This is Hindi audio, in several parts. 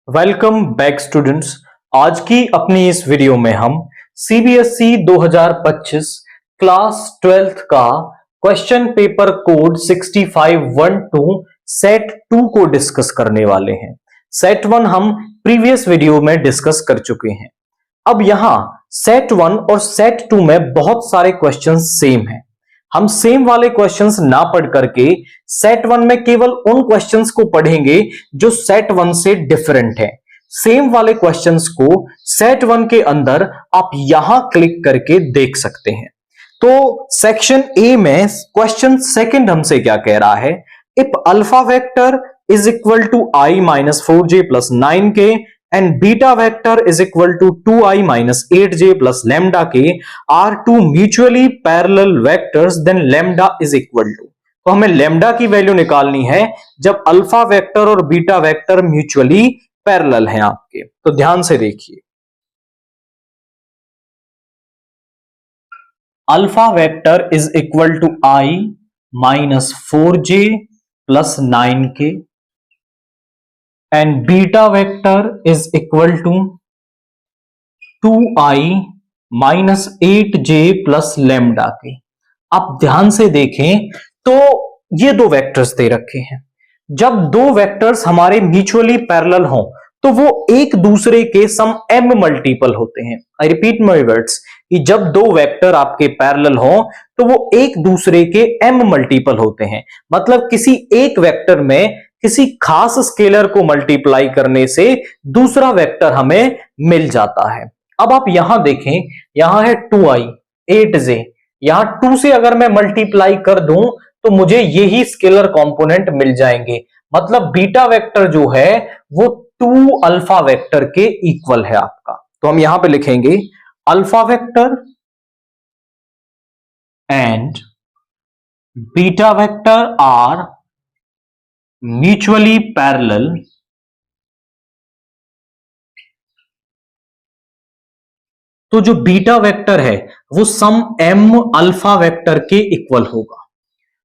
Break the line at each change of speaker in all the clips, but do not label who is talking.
Welcome back students. आज की अपनी इस वीडियो में हम सीबीएसई 2025 क्लास 12th का क्वेश्चन पेपर कोड 6512 सेट 2 को डिस्कस करने वाले हैं। सेट 1 हम प्रीवियस वीडियो में डिस्कस कर चुके हैं। अब यहां सेट 1 और सेट 2 में बहुत सारे क्वेश्चंस सेम हैं। हम सेम वाले क्वेश्चंस ना पढ़ करके सेट 1 में केवल उन क्वेश्चंस को पढ़ेंगे जो सेट 1 से डिफरेंट है। सेम वाले क्वेश्चंस को सेट 1 के अंदर आप यहां क्लिक करके देख सकते हैं। तो सेक्शन ए में क्वेश्चन सेकंड हमसे क्या कह रहा है, if alpha vector is equal to I minus 4j plus 9k and beta vector is equal to 2i minus 8j plus lambda k are two mutually parallel vectors, then lambda is equal to। तो हमें lambda की वैल्यू निकालनी है जब अल्फा वेक्टर और बीटा वेक्टर म्यूचुअली पैरेलल हैं आपके। तो ध्यान से देखिए, alpha vector is equal to I minus 4j plus 9k and beta vector is equal to 2i minus 8j plus lambda k। आप ध्यान से देखें तो ये दो वेक्टर्स दे रखे हैं। जब दो वेक्टर्स हमारे म्यूचुअली पैरेलल हों तो वो एक दूसरे के सम m मल्टीपल होते हैं। आई रिपीट माय वर्ड्स कि जब दो वेक्टर आपके पैरेलल हों तो वो एक दूसरे के m मल्टीपल होते हैं। मतलब किसी एक वेक्टर में किसी खास स्केलर को मल्टीप्लाई करने से दूसरा वेक्टर हमें मिल जाता है। अब आप यहां देखें, यहां है 2i 8j, यहां 2 से अगर मैं मल्टीप्लाई कर दूं तो मुझे यही स्केलर कंपोनेंट मिल जाएंगे। मतलब बीटा वेक्टर जो है वो 2 अल्फा वेक्टर के इक्वल है आपका। तो हम यहां पे लिखेंगे alpha vector and beta vector are mutually parallel तो जो बीटा वेक्टर है वो सम m अल्फा वेक्टर के इक्वल होगा।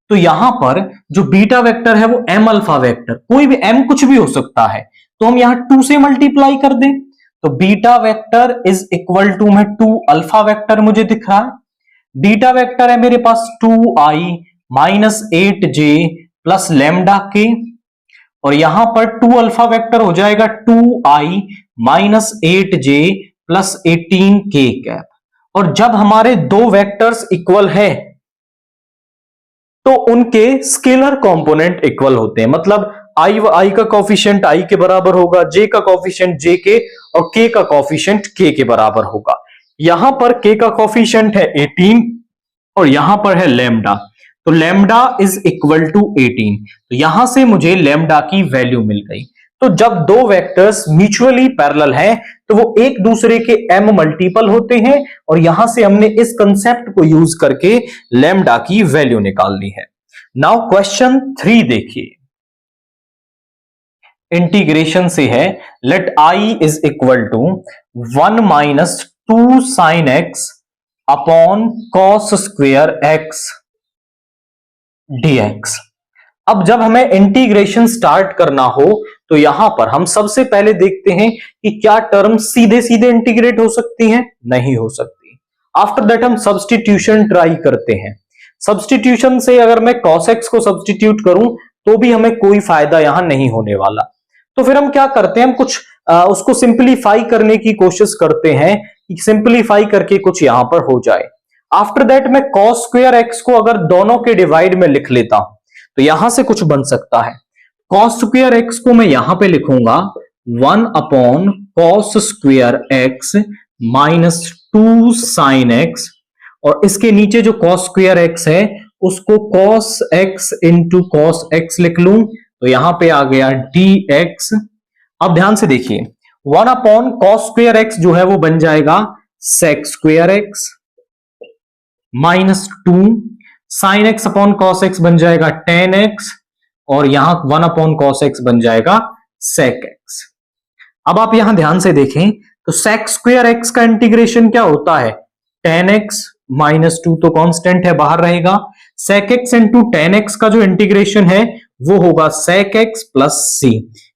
तो यहां पर जो बीटा वेक्टर है वो m अल्फा वेक्टर, कोई भी m कुछ भी हो सकता है, तो हम यहां 2 से मल्टीप्लाई कर दें तो beta vector is equal to में 2 अल्फा वेक्टर मुझे दिख रहा है। बीटा वेक्टर है मेरे पास 2i minus 8j plus lambda के, और यहां पर 2 अल्फा वेक्टर हो जाएगा 2i minus 8j plus 18k cap. और जब हमारे दो वेक्टर्स इक्वल है तो उनके स्केलर कंपोनेंट इक्वल होते हैं। मतलब i का कोफिशिएंट i के बराबर होगा, j का कोफिशिएंट j के और k का कोफिशिएंट k के बराबर होगा। यहां पर k का कोफिशिएंट है 18 और यहां पर है लैम्डा, तो लैम्डा इज इक्वल टू 18। तो यहां से मुझे लैम्डा की वैल्यू मिल गई। तो जब दो वेक्टर्स म्यूचुअली पैरेलल हैं तो वो एक दूसरे के m मल्टीपल होते हैं, और यहां से हमने इस कंसेप्ट को यूज करके लैम्डा की वैल्यू निकाल ली है। नाउ क्वेश्चन 3 देखिए, इंटीग्रेशन से है, let i is equal to 1 minus 2 sine x upon cos square x dx। अब जब हमें इंटीग्रेशन स्टार्ट करना हो तो यहां पर हम सबसे पहले देखते हैं कि क्या टर्म सीधे सीधे इंटीग्रेट हो सकती हैं, नहीं हो सकती। आफ्टर दैट हम सब्स्टिट्यूशन ट्राई करते हैं। सब्स्टिट्यूशन से अगर मैं cos x को सब्स्टिट्यूट करूं तो भी हमें कोई फायदा यहां नहीं होने वाला। तो फिर हम क्या करते हैं, हम कुछ उसको सिंप्लीफाई करने की कोशिश करते हैं कि सिंप्लीफाई करके कुछ यहां पर हो जाए। आफ्टर दैट मैं cos स्क्वायर x को अगर दोनों के डिवाइड में लिख लेता हूं तो यहां से कुछ बन सकता है। cos स्क्वायर x को मैं यहां पे लिखूंगा 1 upon cos square x minus 2 sine x, और इसके नीचे जो cos स्क्वायर x है उसको cos x into cos x लिख लूं तो यहां पे आ गया dx। अब ध्यान से देखिए, 1 अपॉन cos स्क्वायर x जो है वो बन जाएगा sec square x minus 2 sign x upon cos x बन जाएगा टेन एक्स, और यहां 1 अपॉन कॉस एक्स बन जाएगा सेक एक्स। अब आप यहां ध्यान से देखें तो सेक स्क्वायर एक्स का इंटीग्रेशन क्या होता है, टेन एक्स माइनस 2 तो कांस्टेंट है बाहर रहेगा, sec X into tan X का जो इंटीग्रेशन है वो होगा सेक एक्स प्लस सी।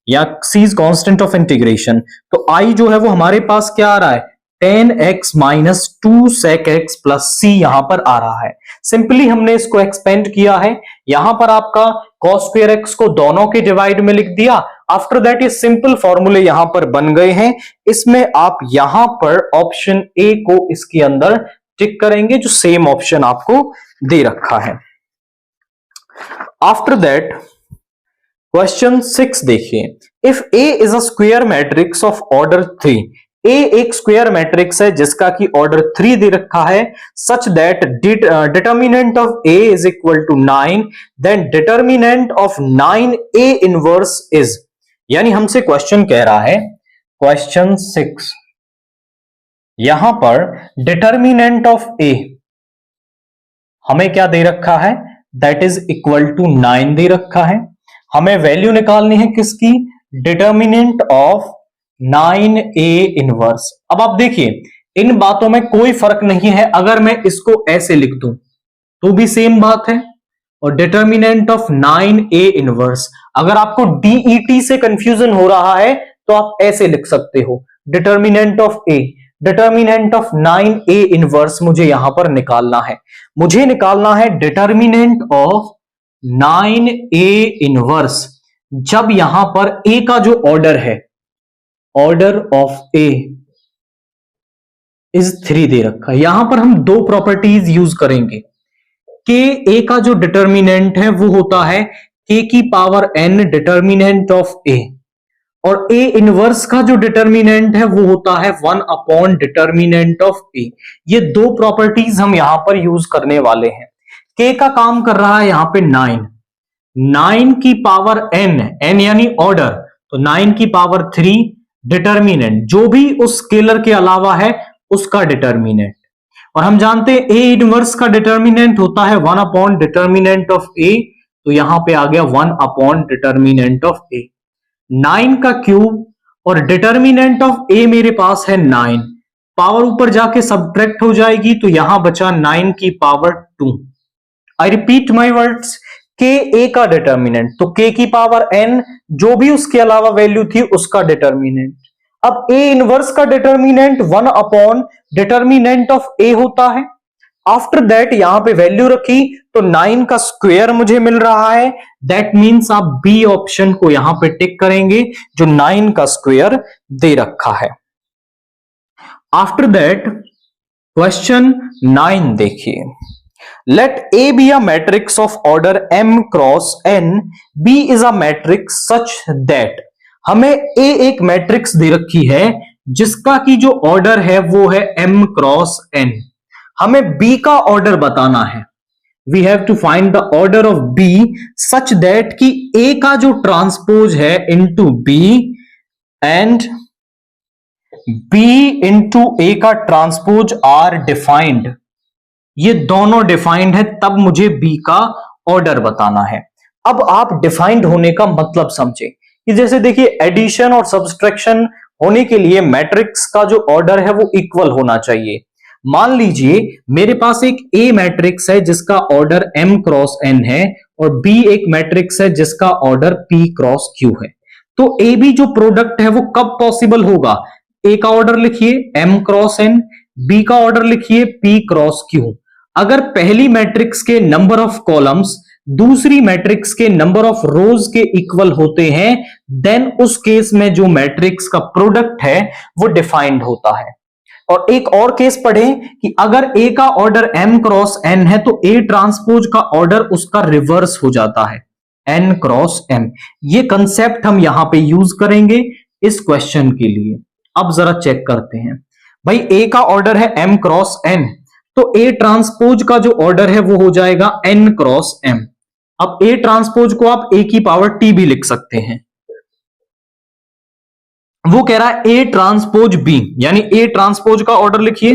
या c is constant of integration, तो i जो है वो हमारे पास क्या आ रहा है 10x minus 2 sec x plus c यहां पर आ रहा है। सिंपली हमने इसको एक्सपेंड किया है, यहां पर आपका cos स्क्वायर x को दोनों के डिवाइड में लिख दिया। आफ्टर दैट ये सिंपल फॉर्मूले यहां पर बन गए हैं। इसमें आप यहां पर ऑप्शन ए को इसके अंदर टिक करेंगे जो सेम ऑप्शन आपको दे रखा है। आफ्टर दैट क्वेश्चन 6 देखिए, if A is a square matrix of order 3, ए एक स्क्वायर मैट्रिक्स है जिसका की ऑर्डर 3 दे रखा है, such that determinant of A is equal to 9, then determinant of 9 A inverse is, यानी हमसे क्वेश्चन कह रहा है क्वेश्चन 6, यहां पर डिटर्मिनेंट ऑफ ए हमें क्या दे रखा है, दैट इज इक्वल टू 9 दे रखा है। हमें वैल्यू निकालनी है किसकी, डिटर्मिनेंट ऑफ 9a इनवर्स। अब आप देखिए इन बातों में कोई फर्क नहीं है, अगर मैं इसको ऐसे लिख दूं तो भी सेम बात है, और डिटर्मिनेंट ऑफ 9a इनवर्स, अगर आपको DET से कंफ्यूजन हो रहा है तो आप ऐसे लिख सकते हो, determinant of a, determinant of 9a inverse मुझे यहां पर निकालना है। मुझे निकालना है डिटर्मिनेंट ऑफ 9a इनवर्स, जब यहां पर a का जो ऑर्डर है, ऑर्डर ऑफ ए इज 3 दे रखा है। यहां पर हम दो प्रॉपर्टीज यूज करेंगे, के ए का जो डिटर्मिनेंट है वो होता है के की पावर n डिटर्मिनेंट ऑफ ए, और ए इनवर्स का जो डिटर्मिनेंट है वो होता है 1 अपॉन डिटर्मिनेंट ऑफ ए। ये दो प्रॉपर्टीज हम यहां पर यूज करने वाले हैं। के का काम कर रहा है यहां पे 9 की पावर n यानी ऑर्डर, तो 9 की पावर 3 डिटर्मिनेंट, जो भी उस स्केलर के अलावा है उसका डिटर्मिनेंट, और हम जानते हैं ए इनवर्स का डिटर्मिनेंट होता है 1 अपॉन डिटर्मिनेंट ऑफ ए, तो यहां पे आ गया 1 अपॉन डिटर्मिनेंट ऑफ ए। 9 का क्यूब और डिटर्मिनेंट ऑफ ए मेरे पास है 9, पावर ऊपर जाके सब्ट्रैक्ट हो जाएगी, तो यहां बचा 9 की power 2। I repeat my words, के ए का डिटर्मिनेंट, तो के की पावर n, जो भी उसके अलावा वैल्यू थी उसका डिटर्मिनेंट। अब ए इनवर्स का डिटर्मिनेंट 1 अपॉन डिटर्मिनेंट ऑफ ए होता है। आफ्टर दैट यहां पे वैल्यू रखी तो 9 का स्क्वायर मुझे मिल रहा है, दैट मींस आप बी ऑप्शन को यहां पे टिक करेंगे जो 9 का स्क्वायर दे रखा है। आफ्टर दैट क्वेश्चन 9 देखिए, let A be a matrix of order m cross n, B is a matrix such that, हमें A एक मैट्रिक्स दे रखी है जिसका की जो ऑर्डर है वो है m क्रॉस n। हमें B का ऑर्डर बताना है, we have to find the order of B such that कि A का जो ट्रांसपोज है into B and B into A का ट्रांसपोज आर डिफाइंड, ये दोनों डिफाइंड है, तब मुझे बी का ऑर्डर बताना है। अब आप डिफाइंड होने का मतलब समझे कि जैसे देखिए एडिशन और सब्सट्रैक्शन होने के लिए मैट्रिक्स का जो ऑर्डर है वो इक्वल होना चाहिए। मान लीजिए मेरे पास एक ए मैट्रिक्स है जिसका ऑर्डर m क्रॉस n है, और बी एक मैट्रिक्स है जिसका ऑर्डर p क्रॉस q है, तो ए बी जो प्रोडक्ट है वो कब पॉसिबल होगा, ए का ऑर्डर लिखिए m क्रॉस n, बी का ऑर्डर लिखिए p क्रॉस q। अगर पहली मैट्रिक्स के नंबर ऑफ कॉलम्स दूसरी मैट्रिक्स के नंबर ऑफ रोज के इक्वल होते हैं, देन उस केस में जो मैट्रिक्स का प्रोडक्ट है वो डिफाइंड होता है। और एक और केस पढ़ें कि अगर ए का ऑर्डर m क्रॉस n है तो ए ट्रांसपोज का ऑर्डर उसका रिवर्स हो जाता है n क्रॉस m। ये कंसेप्ट हम यहां पे यूज करेंगे इस क्वेश्चन के लिए। अब जरा चेक करते हैं, भाई ए का ऑर्डर है m क्रॉस n, तो ए ट्रांसपोज का जो ऑर्डर है वो हो जाएगा n क्रॉस m। अब ए ट्रांसपोज को आप a की पावर t भी लिख सकते हैं। वो कह रहा है ए ट्रांसपोज b, यानी ए ट्रांसपोज का ऑर्डर लिखिए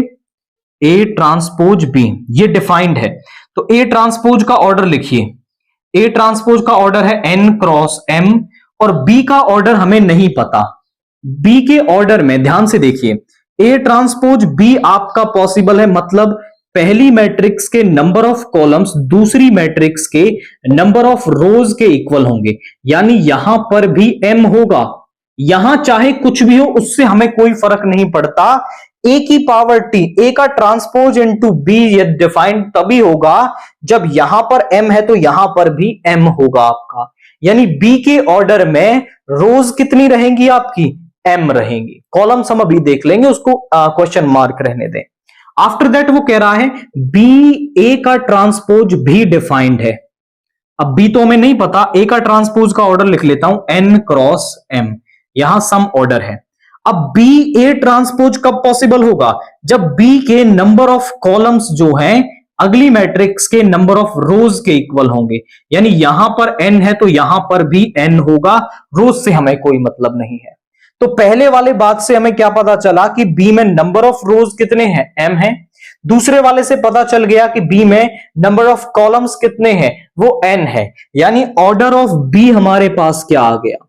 ए ट्रांसपोज b, ये डिफाइंड है, तो ए ट्रांसपोज का ऑर्डर लिखिए, ए ट्रांसपोज का ऑर्डर है n क्रॉस m, और b का ऑर्डर हमें नहीं पता। b के ऑर्डर में ध्यान से देखिए, ए ट्रांसपोज b आपका पॉसिबल है, मतलब पहली मैट्रिक्स के नंबर ऑफ कॉलम्स दूसरी मैट्रिक्स के नंबर ऑफ रोज के इक्वल होंगे, यानी यहां पर भी m होगा। यहां चाहे कुछ भी हो उससे हमें कोई फर्क नहीं पड़ता। a की पावर t, a का ट्रांसपोज इनटू b ये डिफाइंड तभी होगा जब यहां पर m है तो यहां पर भी m होगा आपका, यानी b के ऑर्डर में रोज कितनी रहेंगी आपकी, m रहेंगी। कॉलम्स हम अभी देख लेंगे, उसको क्वेश्चन मार्क रहने दें। आफ्टर दैट वो कह रहा है बी ए का ट्रांसपोज भी डिफाइंड है। अब बी तो हमें नहीं पता, ए का ट्रांसपोज का ऑर्डर लिख लेता हूं n क्रॉस m, यहां सम ऑर्डर है। अब बी ए ट्रांसपोज कब पॉसिबल होगा, जब बी के नंबर ऑफ कॉलम्स जो हैं अगली मैट्रिक्स के नंबर ऑफ रोज के इक्वल होंगे, यानी यहां पर n है तो यहां पर भी n होगा, रोज से हमें कोई मतलब नहीं है। तो पहले वाले बात से हमें क्या पता चला कि बी में नंबर ऑफ रोज कितने हैं, m है। दूसरे वाले से पता चल गया कि बी में नंबर ऑफ कॉलम्स कितने हैं, वो n है, यानी ऑर्डर ऑफ बी हमारे पास क्या आ गया,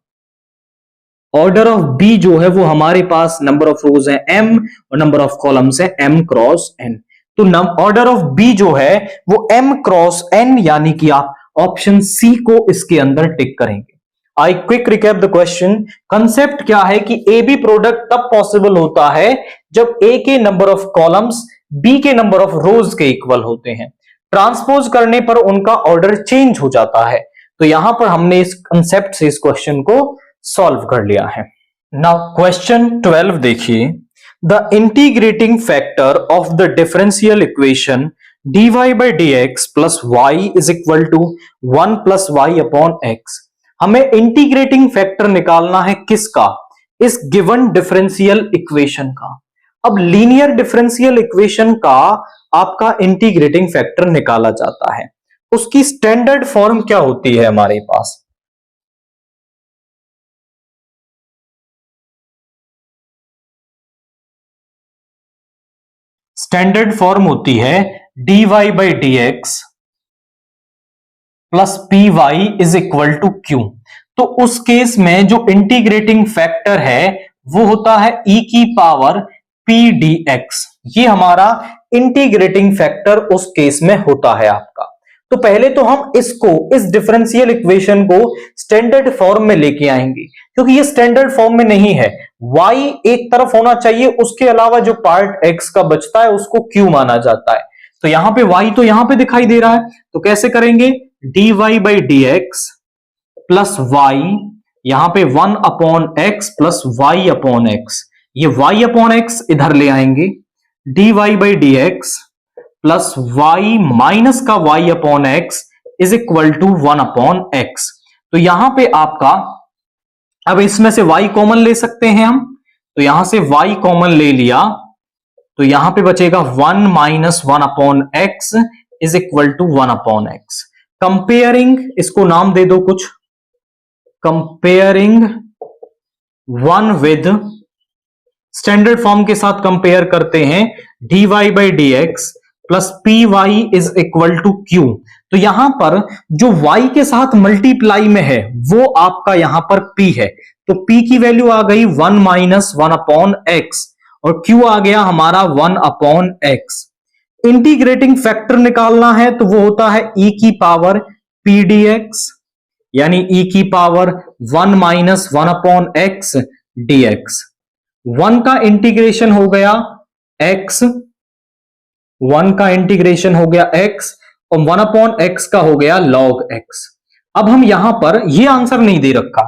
ऑर्डर ऑफ बी जो है वो हमारे पास नंबर ऑफ रोज है m और नंबर ऑफ कॉलम्स है m क्रॉस n। तो ऑर्डर ऑफ बी जो है वो m क्रॉस n, यानी कि आप ऑप्शन सी को इसके अंदर टिक करेंगे। I quick recap the question. Concept क्या है कि ए बी प्रोडक्ट तब पॉसिबल होता है जब ए के नंबर ऑफ कॉलम्स बी के नंबर ऑफ रोज के इक्वल होते हैं। ट्रांसपोज करने पर उनका ऑर्डर चेंज हो जाता है। तो यहां पर हमने इस कंसेप्ट से इस क्वेश्चन को सॉल्व कर लिया है। नाउ क्वेश्चन 12 देखिए, the integrating factor of the differential equation dy by dx plus y is equal to 1 plus Y upon X. हमें इंटीग्रेटिंग फैक्टर निकालना है किसका, इस गिवन डिफरेंशियल इक्वेशन का। अब लीनियर डिफरेंशियल इक्वेशन का आपका इंटीग्रेटिंग फैक्टर निकाला जाता है, उसकी स्टैंडर्ड फॉर्म क्या होती है हमारे पास, स्टैंडर्ड फॉर्म होती है dy by D x plus P Y is equal to Q. तो उस केस में जो इंटीग्रेटिंग फैक्टर है वो होता है e की पावर पी डी एक्स, ये हमारा इंटीग्रेटिंग फैक्टर उस केस में होता है आपका। तो पहले तो हम इसको, इस डिफरेंशियल इक्वेशन को स्टैंडर्ड फॉर्म में लेके आएंगे, क्योंकि ये स्टैंडर्ड फॉर्म में नहीं है। y एक तरफ होना चाहिए, उसके अलावा जो पार्ट x का बचता है उसको q माना जाता है। तो यहां पे y तो यहां पे दिखाई दे रहा है, तो कैसे करेंगे, dy by D x plus Y, यहां पे 1 upon X plus Y upon X, ये y अपॉन एक्स इधर ले आएंगे, dy by D x plus Y minus का y upon X is equal to 1 upon X. तो यहां पे आपका, अब इसमें से y कॉमन ले सकते हैं हम, तो यहां से y कॉमन ले लिया तो यहां पे बचेगा 1 minus 1 upon X is equal to 1 upon X. Comparing, इसको नाम दे दो कुछ, कंपेयरिंग 1 विद, स्टैंडर्ड फॉर्म के साथ कंपेयर करते हैं, dy by D x plus P Y is equal to Q. तो यहां पर जो y के साथ मल्टीप्लाई में है वो आपका यहां पर p है, तो p की वैल्यू आ गई 1 माइनस 1 अपॉन एक्स और q आ गया हमारा 1 अपॉन एक्स। इंटीग्रेटिंग फैक्टर निकालना है तो वो होता है e की पावर पी डी एक्स, यानी e की power 1 minus 1 upon x d x. 1 का इंटीग्रेशन हो गया x, 1 का इंटीग्रेशन हो गया x और 1 अपॉन x का हो गया log x। अब हम यहां पर, ये आंसर नहीं दे रखा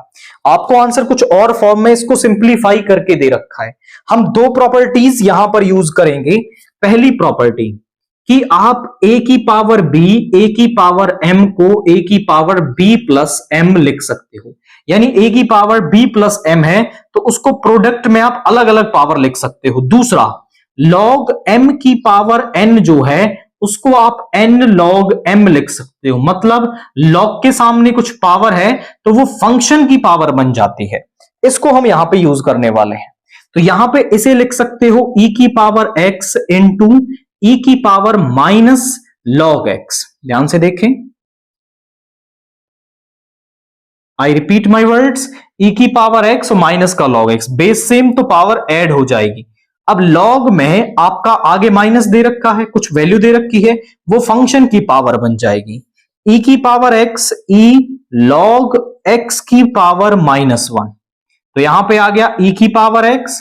आपको, आंसर कुछ और फॉर्म में इसको सिंप्लीफाई करके दे रखा है। हम दो प्रॉपर्टीज यहां पर यूज करेंगे। पहली प्रॉपर्टी कि आप a की पावर b, a की पावर m को a की पावर b प्लस m लिख सकते हो, यानी a की पावर b प्लस m है तो उसको प्रोडक्ट में आप अलग अलग पावर लिख सकते हो। दूसरा, log m की पावर n जो है उसको आप n log m लिख सकते हो, मतलब log के सामने कुछ पावर है तो वो फंक्शन की पावर बन जाती है। इसको हम यहां पे यूज करने वाले हैं। तो यहां पे इसे लिख सकते हो e की पावर x इंटू e की पावर माइनस log x। ध्यान से देखें, I repeat my words, e की पावर x और माइनस का log x, बेस सेम तो पावर ऐड हो जाएगी। अब log में आपका आगे माइनस दे रखा है, कुछ वैल्यू दे रखी है, वो फंक्शन की पावर बन जाएगी e की power x, e log x की पावर -1। तो यहां पे आ गया e की पावर x,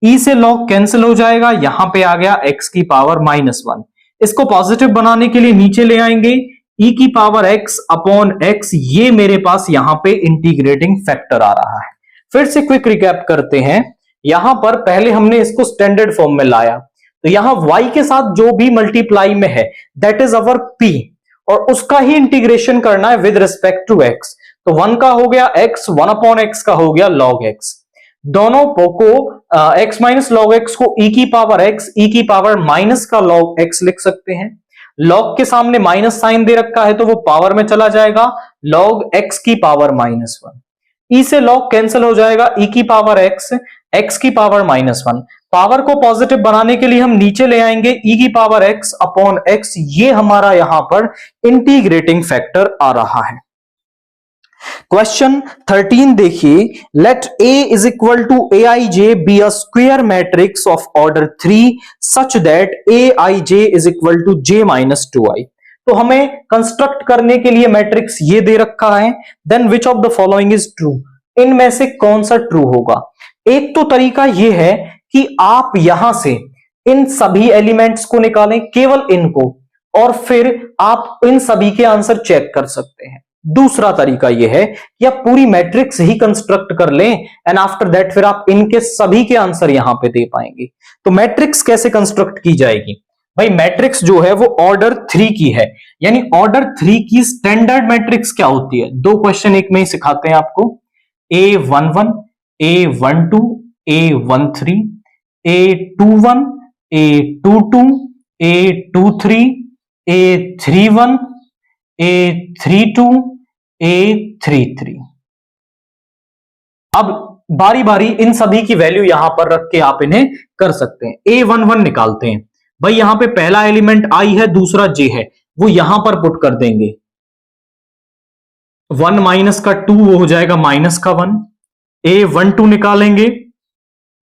e से log कैंसिल हो जाएगा, यहां पे आ गया x की पावर -1। इसको पॉजिटिव बनाने के लिए नीचे ले आएंगे, e की पावर x अपॉन x, ये मेरे पास यहां पे इंटीग्रेटिंग फैक्टर आ रहा है। फिर से क्विक रिकैप करते हैं। यहां पर पहले हमने इसको स्टैंडर्ड फॉर्म में लाया, तो यहां y के साथ जो भी मल्टीप्लाई में है दैट इज अवर p, और उसका ही इंटीग्रेशन करना है विद रिस्पेक्ट टू x। तो 1 का हो गया x, 1 अपॉन x का हो गया log x। दोनों को x माइनस log x को e की पावर x, e की पावर माइनस का log x लिख सकते हैं। log के सामने माइनस साइन दे रखा है तो वो पावर में चला जाएगा, log x की पावर -1। e से log कैंसिल हो जाएगा, e की पावर x, x की पावर -1। पावर को पॉजिटिव बनाने के लिए हम नीचे ले आएंगे, e की पावर x अपॉन x, ये हमारा यहां पर इंटीग्रेटिंग फैक्टर आ रहा है। क्वेश्चन 13 देखिए, let A is equal to aij be a square matrix of order 3 such that aij is equal to j minus 2i। तो हमें कंस्ट्रक्ट करने के लिए मैट्रिक्स ये दे रखा है, then which of the following is true, इनमें से कौन सा ट्रू होगा। एक तो तरीका यह है कि आप यहां से इन सभी एलिमेंट्स को निकालें, केवल इनको, और फिर आप इन सभी के आंसर चेक कर सकते हैं। दूसरा तरीका यह है कि आप पूरी मैट्रिक्स ही कंस्ट्रक्ट कर लें एंड आफ्टर दैट फिर आप इनके सभी के आंसर यहां पे दे पाएंगे। तो मैट्रिक्स कैसे कंस्ट्रक्ट की जाएगी भाई, मैट्रिक्स जो है वो ऑर्डर 3 की है, यानी ऑर्डर 3 की स्टैंडर्ड मैट्रिक्स क्या होती है, दो क्वेश्चन एक में ही सिखाते हैं आपको। A11, A12, A13, A21, A22, A23, A31, A32, A33। अब बारी बारी इन सभी की वैल्यू यहां पर रख के आप इन्हें कर सकते हैं। A11 निकालते हैं भाई, यहां पे पहला एलिमेंट I है, दूसरा J है, वो यहां पर पुट कर देंगे। 1 माइनस का 2 वो हो जाएगा माइनस का 1। A12 निकालेंगे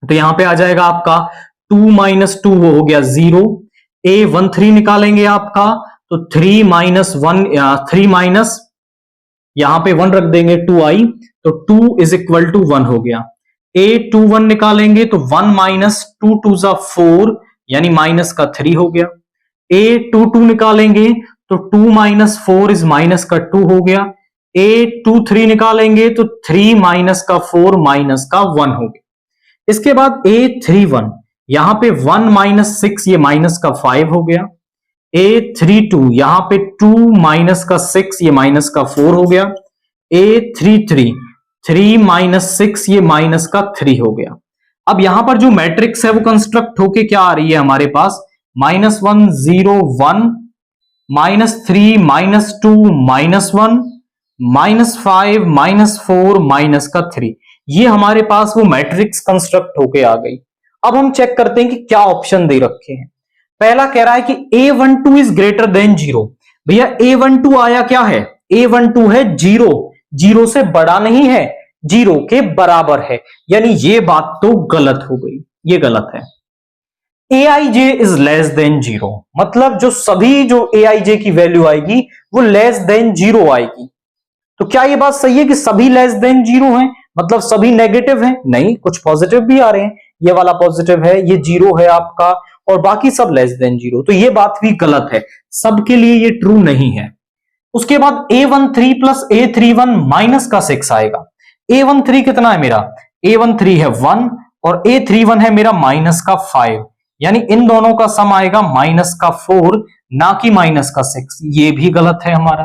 तो यहां पे आ जाएगा आपका 2 माइनस 2 वो हो गया 0। A13 निकालेंगे आपका तो 3 माइनस 1, 3 माइनस यहां पे 1 रख देंगे 2i, तो 2 इज इक्वल टू 1 हो गया। A21 निकालेंगे तो 1 माइनस 2 2 जा 4 यानी माइनस का 3 हो गया। A22 निकालेंगे तो 2 माइनस 4 इज माइनस का 2 हो गया। A23 निकालेंगे तो 3 माइनस का 4 माइनस का 1 हो गया। इसके बाद A31 यहां पे 1 माइनस 6 ये माइनस का 5 हो गया। A32 यहां पे 2 माइनस का 6 ये माइनस का 4 हो गया। A33 3 माइनस 6 ये माइनस का 3 हो गया। अब यहां पर जो मैट्रिक्स है वो कंस्ट्रक्ट होके क्या आ रही है हमारे पास, -1 0 1, -3 -2 -1, -5 -4 -3, ये हमारे पास वो मैट्रिक्स कंस्ट्रक्ट होके आ गई। अब हम चेक करते हैं कि क्या ऑप्शन दे रखे हैं। पहला कह रहा है कि A12 इज ग्रेटर देन 0। भैया A12 आया क्या है, A12 है 0, 0 से बड़ा नहीं है, 0 के बराबर है, यानी ये बात तो गलत हो गई, ये गलत है। Aij इज लेस देन 0, मतलब जो सभी जो Aij की वैल्यू आएगी वो लेस देन 0 आएगी। तो क्या ये बात सही है कि सभी लेस देन 0 हैं, मतलब सभी नेगेटिव हैं? नहीं, कुछ पॉजिटिव भी आ रहे हैं। ये वाला पॉजिटिव है, ये 0 है आपका, और बाकी सब लेस देन 0, तो ये बात भी गलत है, सबके लिए ये ट्रू नहीं है। उसके बाद A13 प्लस A31 माइनस का 6 आएगा। A13 कितना है मेरा, A13 है 1 और A31 है मेरा माइनस का 5, यानी इन दोनों का सम आएगा माइनस का 4, ना कि माइनस का 6, ये भी गलत है हमारा।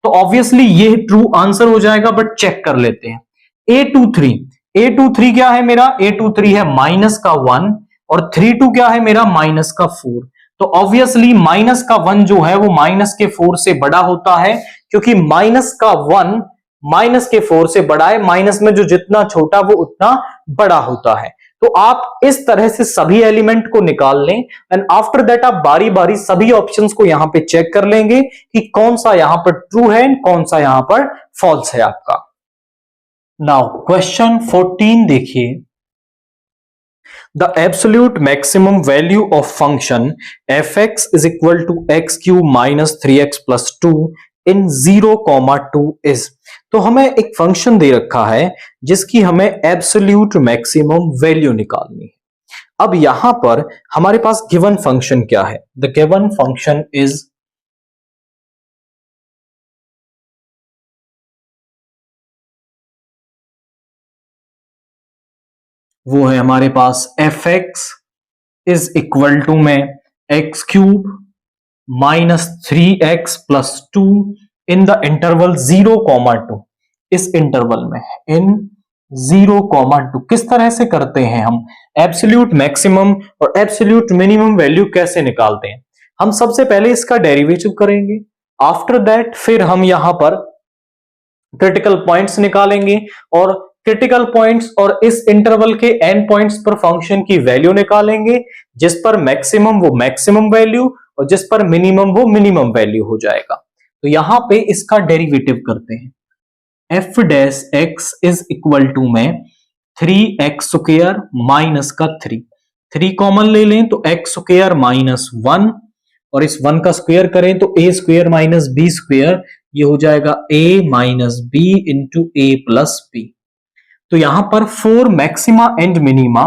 तो ऑब्वियसली ये ट्रू आंसर हो जाएगा, बट चेक कर लेते हैं। A23 क्या है मेरा, A23 है माइनस का 1 और 32 क्या है मेरा, माइनस का 4। तो ऑब्वियसली माइनस का 1 जो है वो माइनस के 4 से बड़ा होता है, क्योंकि माइनस का 1 माइनस के 4 से बड़ा है, माइनस में जो जितना छोटा वो उतना बड़ा होता है। तो आप इस तरह से सभी एलिमेंट को निकाल लें एंड आफ्टर दैट आप बारी बारी सभी ऑप्शंस को यहां पे चेक कर लेंगे कि कौन सा यहां पर ट्रू है, कौन सा यहां पर फॉल्स है आपका। नाउ क्वेश्चन 14 देखिए, the absolute maximum value of function fx is equal to x cube minus 3x plus 2 in 0, 2 is। तो हमें एक फंक्शन दे रखा है जिसकी हमें एब्सोल्यूट मैक्सिमम वैल्यू निकालनी है। अब यहां पर हमारे पास गिवन फंक्शन क्या है? द गिवन फंक्शन इज वो है हमारे पास fx इज इक्वल टू में x cube minus 3x plus 2 in the interval 0, 2। इस इंटरवल में इन 0, 2 किस तरह से करते हैं हम? एब्सोल्यूट मैक्सिमम और एब्सोल्यूट मिनिमम वैल्यू कैसे निकालते हैं? हम सबसे पहले इसका डेरिवेटिव करेंगे, आफ्टर दैट फिर हम यहां पर क्रिटिकल पॉइंट्स निकालेंगे और क्रिटिकल पॉइंट्स और इस इंटरवल के एंड पॉइंट्स पर फंक्शन की वैल्यू निकालेंगे, जिस पर मैक्सिमम वो मैक्सिमम वैल्यू और जिस पर मिनिमम वो मिनिमम वैल्यू हो जाएगा। तो यहां पे इसका डेरिवेटिव करते हैं। F dash x is equal to में 3x² माइनस का 3 कॉमन ले लें तो x² माइनस 1 और इस 1 का स्क्वायर करें तो a² माइनस b², ये हो जाएगा a minus b into a plus b. तो यहां पर 4 मैक्सिमा एंड मिनिमा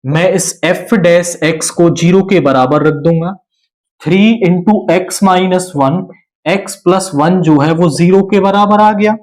मैं इस f डैश x को 0 के बराबर रख दूंगा। 3 into x minus 1, x plus 1 जो है वो 0 के बराबर आ गया।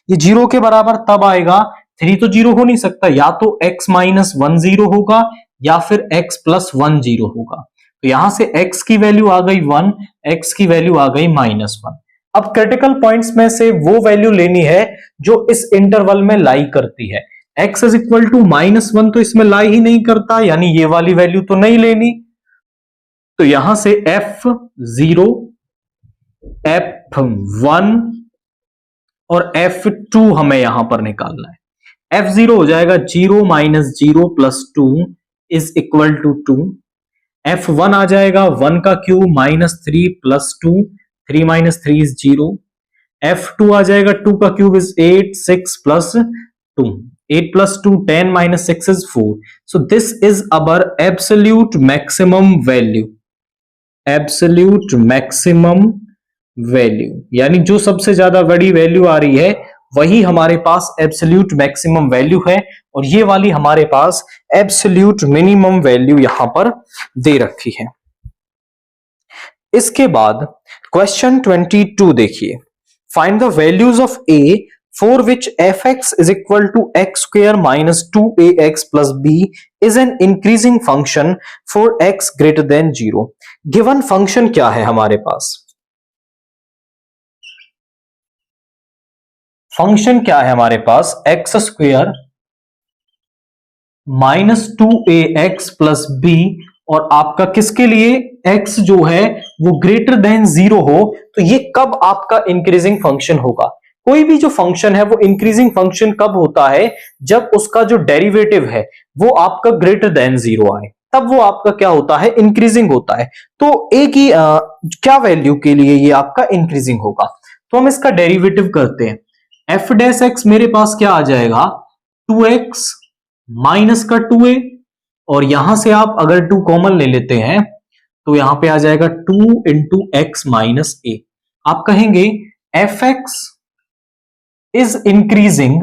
ये 0 के बराबर तब आएगा, 3 तो 0 हो नहीं सकता, या तो x माइनस 1 0 होगा या फिर x प्लस 1 0 होगा। तो यहां से x की वैल्यू आ गई 1, x की वैल्यू आ गई -1। अब क्रिटिकल पॉइंट्स में से वो वैल्यू लेनी है जो इस इंटरवल में लाई करती है। x इज इक्वल टू -1 तो इसमें लाई ही नहीं करता, यानी ये वाली वैल्यू तो नहीं लेनी। तो यहां से f0, f1 और f2 हमें यहां पर निकालना है। f0 हो जाएगा 0 minus 0 plus 2 is equal to 2। f1 आ जाएगा 1 का cube minus 3 plus 2, 3 minus 3 is 0। f2 आ जाएगा 2 का cube is 8, 6 plus 2, 8 plus 2 10 minus 6 is 4. So this is our absolute maximum value. Absolute maximum value यानी जो सबसे ज्यादा बड़ी वैल्यू आ रही है वही हमारे पास एब्सोल्यूट मैक्सिमम वैल्यू है, और ये वाली हमारे पास एब्सोल्यूट मिनिमम वैल्यू यहां पर दे रखी है। इसके बाद क्वेश्चन 22 देखिए, find the values of A for which fx is equal to x² minus 2ax plus b is an increasing function for x greater than 0। Given function क्या है हमारे पास? फंक्शन क्या है हमारे पास? x² minus 2ax plus b, और आपका किसके लिए? x जो है वो ग्रेटर देन 0 हो, तो ये कब आपका इंक्रीजिंग फंक्शन होगा? कोई भी जो फंक्शन है वो इंक्रीजिंग फंक्शन कब होता है? जब उसका जो डेरिवेटिव है वो आपका ग्रेटर देन 0 आए, तब वो आपका क्या होता है? इंक्रीजिंग होता है। तो a की क्या वैल्यू के लिए ये आपका इंक्रीजिंग होगा? तो हम इसका डेरिवेटिव करते हैं। f डैश x मेरे पास क्या आ जाएगा? 2x माइनस का 2a, और यहां से आप अगर 2 कॉमन ले लेते हैं तो यहां पे आ जाएगा 2 इंटू एक्स माइनस ए। आप कहेंगे fx is increasing,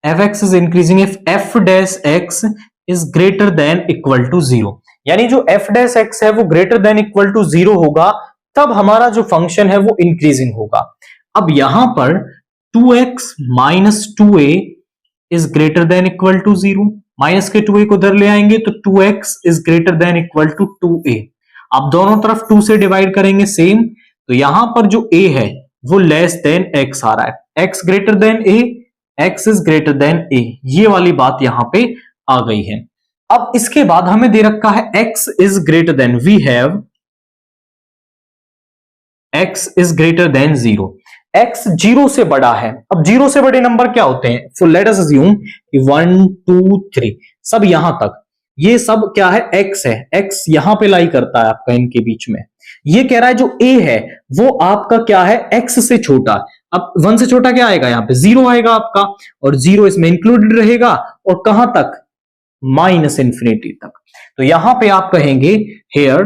fx is increasing if f dash x is greater than equal to 0। यानी जो f dash x है वो greater than equal to 0 होगा, तब हमारा जो फंक्शन है वो इंक्रीजिंग होगा। अब यहां पर 2x minus 2a is greater than equal to 0, minus के 2a को उधर ले आएंगे तो 2x is greater than equal to 2a। अब दोनों तरफ 2 से डिवाइड करेंगे सेम, तो यहां पर जो a है वो लेस देन x आ रहा है, x greater than a, x is greater then a, ये वाली बात यहां पे आ गई है। अब इसके बाद हमें दे रखा है x is greater than, we have x is greater than 0, x 0 से बड़ा है। अब 0 से बड़े नंबर क्या होते हैं? सो लेट अस अज्यूम कि 1 2 3 सब यहां तक, ये सब क्या है? x है, x यहां पे लाई करता है आपका इनके बीच में। ये कह रहा है जो a है वो आपका क्या है, x से छोटा। अब 1 से छोटा क्या आएगा, यहां पे 0 आएगा आपका, और 0 इसमें इंक्लूडेड रहेगा, और कहां तक, माइनस इंफिनिटी तक। तो यहां पे आप कहेंगे हेयर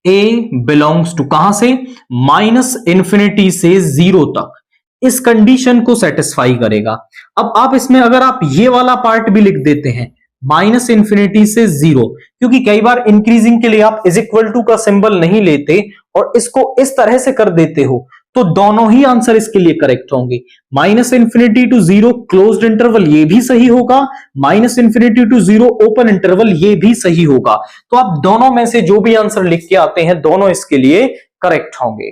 a बिलोंग्स टू, कहां से, माइनस इंफिनिटी से 0 तक, इस कंडीशन को सेटिस्फाई करेगा। अब आप इसमें अगर आप ये वाला पार्ट भी लिख देते हैं, माइनस इंफिनिटी से 0, क्योंकि कई बार इंक्रीजिंग के लिए आप इज इक्वल टू का सिंबल नहीं लेते और इसको इस तरह से कर देते हो, तो दोनों ही आंसर इसके लिए करेक्ट होंगे। Minus infinity to 0 closed interval ये भी सही होगा, minus infinity to 0 open interval ये भी सही होगा। तो आप दोनों में से जो भी आंसर लिख के आते हैं दोनों इसके लिए करेक्ट होंगे।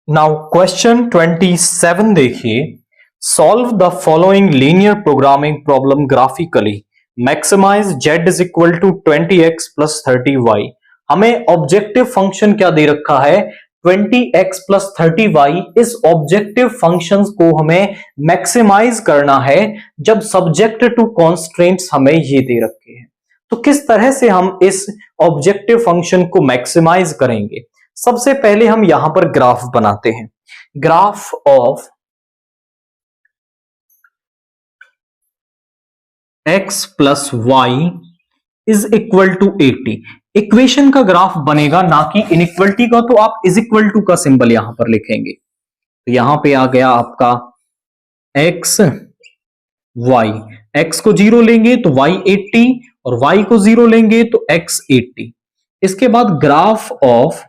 नाउ क्वेश्चन 27 देखिए, solve the following linear programming problem graphically, maximize z is equal to 20x plus 30y। हमें ऑब्जेक्टिव फंक्शन क्या दे रखा है, 20x प्लस 30y। इस ऑब्जेक्टिव फंक्शंस को हमें मैक्सिमाइज करना है जब सब्जेक्ट टू कॉन्स्ट्रेंट्स हमें ये दे रखे हैं। तो किस तरह से हम इस ऑब्जेक्टिव फंक्शन को मैक्सिमाइज करेंगे, सबसे पहले हम यहां पर ग्राफ बनाते हैं। Graph of x plus y is equal to 80। Equation का ग्राफ बनेगा, ना कि इनइक्वलिटी का, तो आप इज इक्वल टू का सिंबल यहां पर लिखेंगे। तो यहां पे आ गया आपका x y, x को 0 लेंगे तो y 80, और y को 0 लेंगे तो x 80। इसके बाद graph of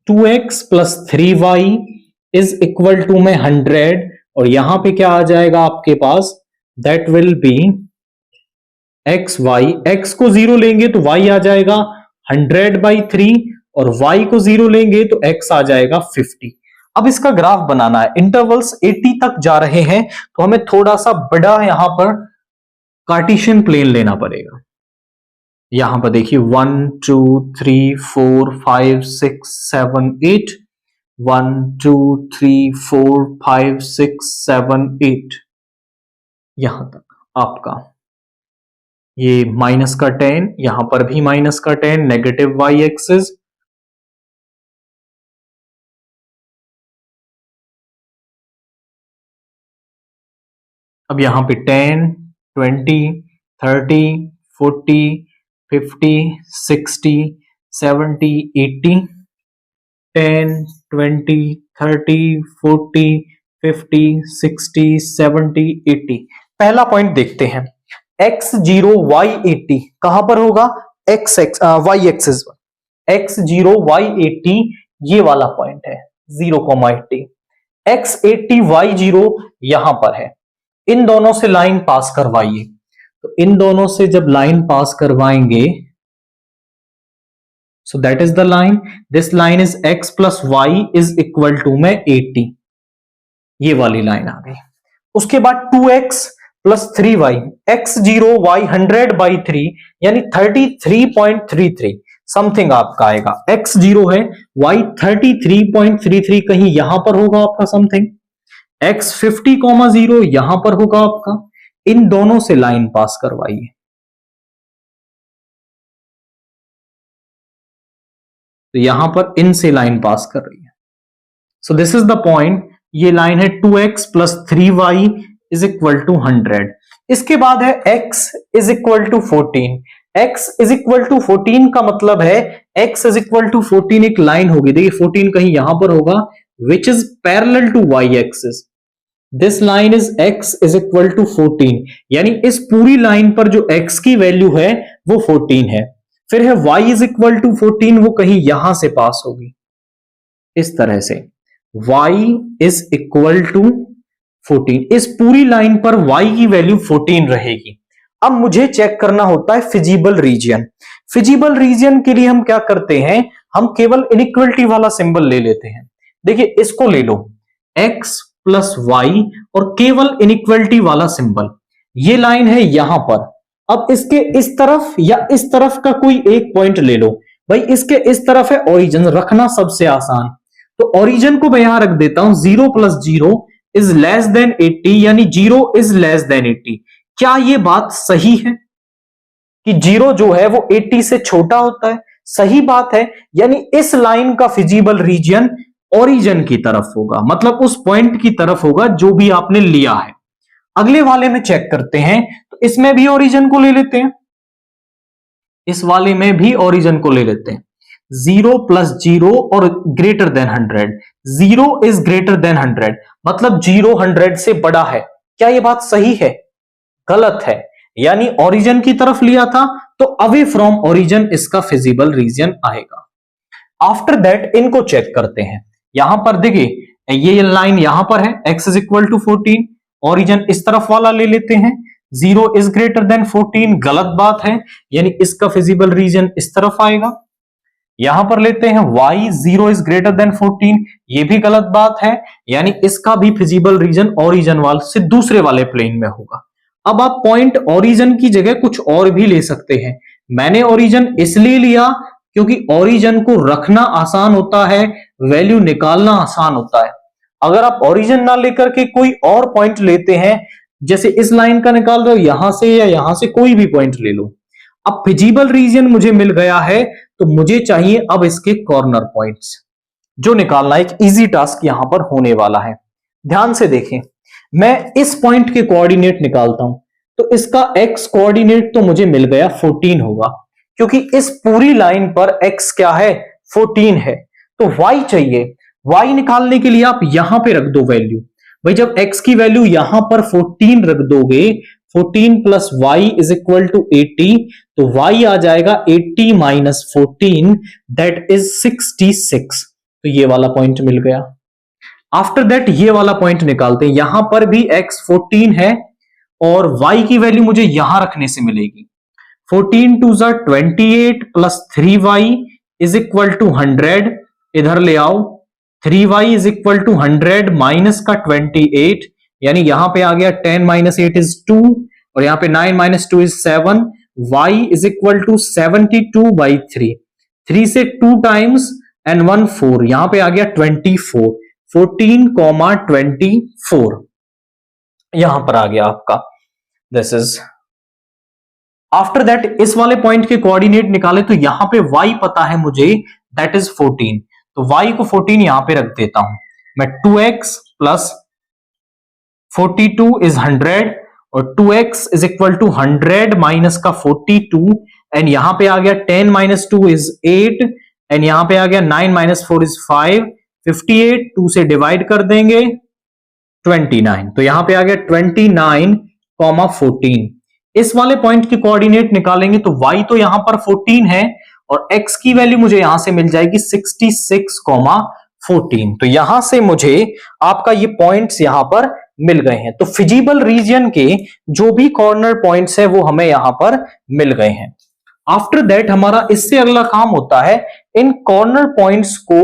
2x plus 3y is equal to में 100, और यहां पे क्या आ जाएगा आपके पास, that will be X Y. X को 0 लेंगे तो y आ जाएगा 100/3, और y को 0 लेंगे तो x आ जाएगा 50। अब इसका ग्राफ बनाना है, इंटरवल्स 80 तक जा रहे हैं, तो हमें थोड़ा सा बड़ा यहां पर कार्टेशियन प्लेन लेना पड़ेगा। यहां पर देखिए 1 2 3 4 5 6 7 8, 1 2 3 4 5 6 7 8, यहां तक आपका ये माइनस का 10, यहां पर भी माइनस का 10, नेगेटिव वाई एक्सिस। अब यहां पे 10 20 30 40 50 60 70 80, 10 20 30 40 50 60 70 80। पहला पॉइंट देखते हैं, x0 y80 कहां पर होगा, y एक्सिस पर। x0 y80 ये वाला पॉइंट है 0,80। x80 y0 यहां पर है। इन दोनों से लाइन पास करवाइए, तो इन दोनों से जब लाइन पास करवाएंगे, so that is the line, this line is x plus y is equal to में 80, ये वाली लाइन आ गई। उसके बाद 2x plus 3y, x0 y 100/3 यानी 33.33 समथिंग आपका आएगा। x0 है, y 33.33 कहीं यहां पर होगा आपका समथिंग, x 50,0 यहां पर होगा आपका। इन दोनों से लाइन पास करवाइए, तो यहां पर इन से लाइन पास कर रही है। So this is the point, ये लाइन है 2x plus 3y is equal to 100। इसके बाद है x is equal to 14। x is equal to 14 का मतलब है x इज इक्वल टू 14 एक लाइन होगी, देखिए 14 कहीं यहां पर होगा, which is parallel to y axis. This line is x is equal to 14, यानी इस पूरी लाइन पर जो x की वैल्यू है वो 14 है। फिर है y इज इक्वल टू 14, वो कहीं यहां से पास होगी, इस तरह से y इज इक्वल टू 14, इस पूरी लाइन पर y की वैल्यू 14 रहेगी। अब मुझे चेक करना होता है फिजिबल रीजन। फिजिबल रीजन के लिए हम क्या करते हैं, हम केवल इनइक्वलिटी वाला सिंबल ले लेते हैं। देखिए इसको ले लो, x प्लस वाई और केवल इनइक्वलिटी वाला सिंबल, ये लाइन है यहां पर। अब इसके इस तरफ या इस तरफ का कोई एक पॉइंट ले लो, भाई इसके इस तरफ है ओरिजिन, रखना सबसे आसान, तो ओरिजिन को मैं यहां रख देता हूं 0 प्लस 0 इज लेस देन 80, यानी 0 इज लेस देन 80। क्या ये बात सही है कि 0 जो है वो 80 से छोटा होता है। सही बात है, यानी इस लाइन का फिजिबल रीजन ओरिजिन की तरफ होगा, मतलब उस पॉइंट की तरफ होगा जो भी आपने लिया है। अगले वाले में चेक करते हैं, तो इसमें भी ओरिजिन को ले लेते हैं, इस वाले में भी ओरिजिन को ले लेते हैं। 0 + 0 और greater than 100, 0 is greater then 100, मतलब 0 100 से बड़ा है। क्या यह बात सही है? गलत है, यानी ओरिजिन की तरफ लिया था तो अवे फ्रॉम ओरिजिन इसका फिजिबल रीजन आएगा। आफ्टर दैट इनको चेक करते हैं। यहां पर देखिए ये लाइन यहां पर है, x = 14, ओरिजिन इस तरफ वाला ले लेते हैं। 0 इज ग्रेटर देन 14 गलत बात है, यानी इसका फिजिबल रीजन इस तरफ आएगा। यहां पर लेते हैं y 0 इज ग्रेटर देन 14, ये भी गलत बात है, यानी इसका भी फिजिबल रीजन ओरिजिन वाल से दूसरे वाले प्लेन में होगा। अब आप पॉइंट ओरिजिन की जगह कुछ और भी ले सकते हैं। मैंने ओरिजिन इसलिए लिया क्योंकि ओरिजिन को रखना आसान होता है, वैल्यू निकालना आसान होता है। अगर आप ओरिजिन ना लेकर के कोई और पॉइंट लेते हैं, जैसे इस लाइन का निकाल रहे हो यहां से या यहां से, कोई भी पॉइंट ले लो। अब फिजिबल रीजन मुझे मिल गया है, तो मुझे चाहिए अब इसके कॉर्नर पॉइंट्स, जो निकालना एक इजी टास्क यहां पर होने वाला है। ध्यान से देखें, मैं इस पॉइंट के कोऑर्डिनेट निकालता हूं, तो इसका x कोऑर्डिनेट तो मुझे मिल गया 14 होगा, क्योंकि इस पूरी लाइन पर x क्या है? 14 है। तो y चाहिए, y निकालने के लिए आप यहां पे रख दो वैल्यू। भाई जब x की वैल्यू यहां पर 14 रख दोगे, 14 + y = 80, तो y आ जाएगा 80 - 14, दैट इज 66। तो ये वाला पॉइंट मिल गया। आफ्टर दैट ये वाला पॉइंट निकालते हैं। यहां पर भी x 14 है और y की वैल्यू मुझे यहां रखने से मिलेगी। 14 × 2 = 28 + 3y = 100, इधर ले आओ। 3y = 100 माइनस का 28, यानी यहां पे आ गया 10 - 8 = 2, और यहां पे 9 - 2 = 7। y = 72/3, 3 से 2 टाइम्स एंड 1 4, यहां पे आ गया 24, 14, 24 यहां पर आ गया आपका। दिस इज आफ्टर दैट इस वाले पॉइंट के कोऑर्डिनेट निकाले, तो यहां पे y पता है मुझे, दैट इज 14, तो y को 14 यहां पे रख देता हूं मैं। 2x + 42 = 100, और 2x = 100 माइनस का 42, एंड यहां पे आ गया 10 - 2 = 8, एंड यहां पे आ गया 9 - 4 = 5, 58 2 से डिवाइड कर देंगे 29, तो यहां पे आ गया 29, 14। इस वाले पॉइंट के कोऑर्डिनेट निकालेंगे, तो y तो यहां पर 14 है और x की वैल्यू मुझे यहां से मिल जाएगी 66, 14। तो यहां से मुझे आपका ये पॉइंट्स यहां पर मिल गए हैं। तो फिजिबल रीजन के जो भी कॉर्नर पॉइंट्स है वो हमें यहां पर मिल गए हैं। आफ्टर दैट हमारा इससे अगला काम होता है इन कॉर्नर पॉइंट्स को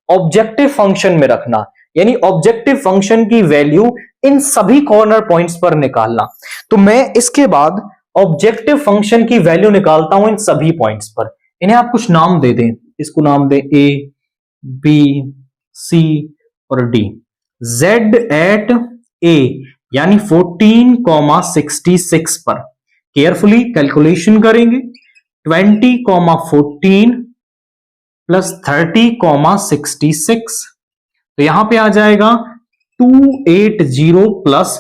ऑब्जेक्टिव फंक्शन में रखना, यानी ऑब्जेक्टिव फंक्शन की वैल्यू इन सभी कॉर्नर पॉइंट्स पर निकालना। तो मैं इसके बाद ऑब्जेक्टिव फंक्शन की वैल्यू निकालता हूं इन सभी पॉइंट्स पर। इन्हें आप कुछ नाम दे दें, इसको नाम दें A, B, C और D। Z एट A यानी 14, 66 पर केयरफुली कैलकुलेशन करेंगे। 20, 14 + 30, 66, तो यहां पे आ जाएगा 280 +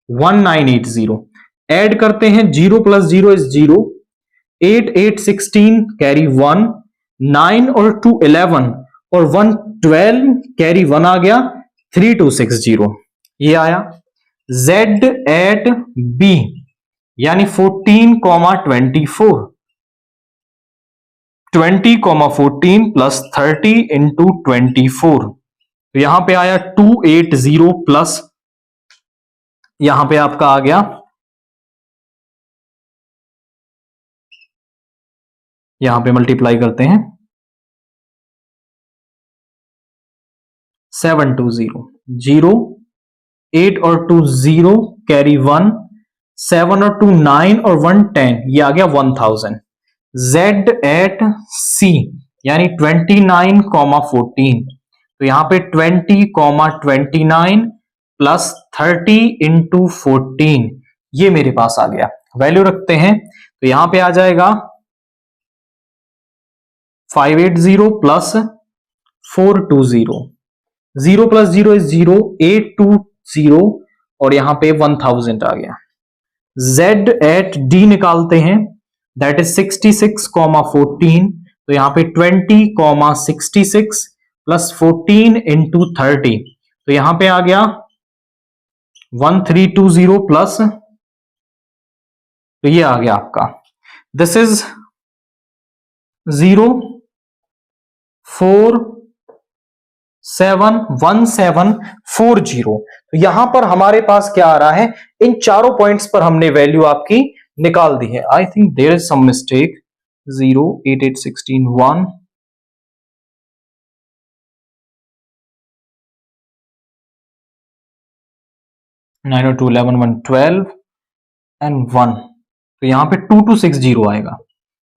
1980। ऐड करते हैं, 0 + 0 = 0, 8 8 16 कैरी 1, 9 और 2 11 और 1 12 कैरी 1 आ गया, 3260 ये आया। Z एट B यानी 14, 24, 20, 14 + 30 × 24, तो यहां पे आया 280 प्लस यहां पे आपका आ गया, यहां पे मल्टीप्लाई करते हैं 720, 0, 8 और 2 0 कैरी 1, 7 और 2 9 और 1 10, ये आ गया 1000। Z एट C यानी 29, 14, तो यहां पे 20, 29 + 30 × 14 ये मेरे पास आ गया। वैल्यू रखते हैं तो यहां पे आ जाएगा 580 प्लस 420, 0 प्लस 0 इज 0, 820 और यहां पे 1000 आ गया। Z एट D निकालते हैं, दैट इज 66,14, तो यहां पे 20,66 प्लस 14 इंटू 30, तो यहां पे आ गया 1320 प्लस, तो ये आ गया आपका, दिस इज 0471740। तो यहां पर हमारे पास क्या आ रहा है, इन चारों पॉइंट्स पर हमने वैल्यू आपकी निकाल दी है। I think there is some mistake, 0 8 8 16 1 902 11 1 12 and 1, तो यहां पे 2260 आएगा,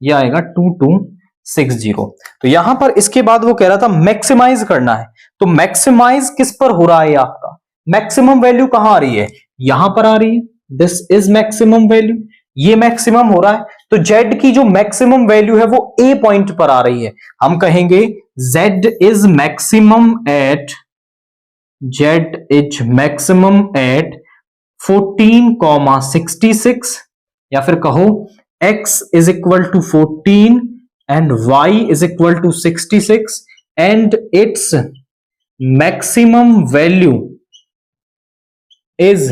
ये आएगा 2260। तो यहां पर इसके बाद वो कह रहा था मैक्सिमाइज करना है, तो मैक्सिमाइज किस पर हो रहा है आपका, मैक्सिमम वैल्यू कहां आ रही है, यहां पर आ रही है, दिस इज मैक्सिमम वैल्यू, ये मैक्सिमम हो रहा है। तो z की जो मैक्सिमम वैल्यू है वो a पॉइंट पर आ रही है, हम कहेंगे z is maximum at, z is maximum at 14,66, या फिर कहो x is equal to 14 and y is equal to 66 and it's maximum value is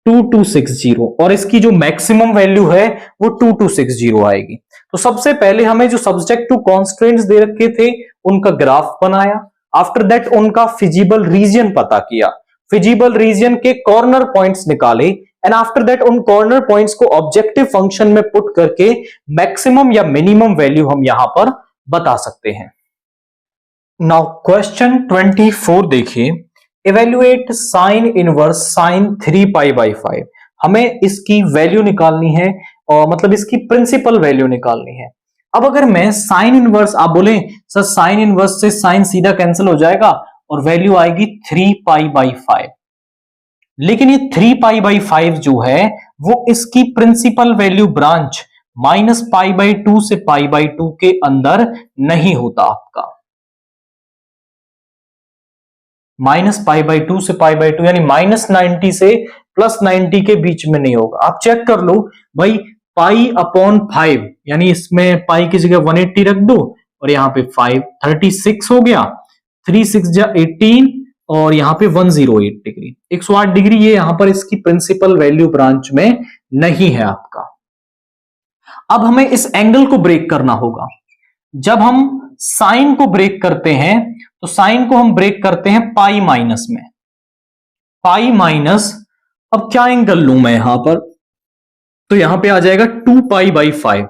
2260, और इसकी जो मैक्सिमम वैल्यू है वो 2260 आएगी। तो सबसे पहले हमें जो सब्जेक्टिव कॉन्स्ट्रेंट्स दे रखे थे उनका ग्राफ बनाया, आफ्टर दैट उनका फिजिबल रीजन पता किया, फिजिबल रीजन के कॉर्नर पॉइंट्स निकाले, एंड आफ्टर दैट उन कॉर्नर पॉइंट्स को ऑब्जेक्टिव फंक्शन में पुट करके मैक्सिमम या मिनिमम वैल्यू हम यहां पर बता सकते हैं। नाउ क्वेश्चन 24 देखिए, evaluate sine inverse sine 3 pi by 5, हमें इसकी वैल्यू निकालनी है, और मतलब इसकी प्रिंसिपल वैल्यू निकालनी है। अब अगर मैं साइन इनवर्स, आप बोले सर साइन इनवर्स से साइन सीधा कैंसिल हो जाएगा और वैल्यू आएगी 3 पाई बाई 5, लेकिन ये 3 पाई बाई 5 जो है वो इसकी principal value branch minus pi by 2 से पाई बाई 2 के अंदर नहीं होता आपका, माइनस पाई बाई 2 से पाई बाई 2 यानी माइनस 90 से प्लस 90 के बीच में नहीं होगा। आप चेक कर लो भाई, पाई अपॉन 5 यानी इसमें पाई की जगह 180 रख दो और यहाँ पे 5 36 हो गया, 3 6 जा 18 और यहाँ पे 108 डिग्री, 108 डिग्री, ये यहां पर इसकी प्रिंसिपल वैल्यू ब्रांच में नहीं है आपका। अब हमें इस एंगल को ब्रेक करना होगा, जब हम साइन को ब्रेक करते हैं तो साइन को हम ब्रेक करते हैं पाई माइनस में, पाई माइनस, अब क्या एंगल लूं मैं यहां पर, तो यहां पे आ जाएगा 2 पाई बाई 5,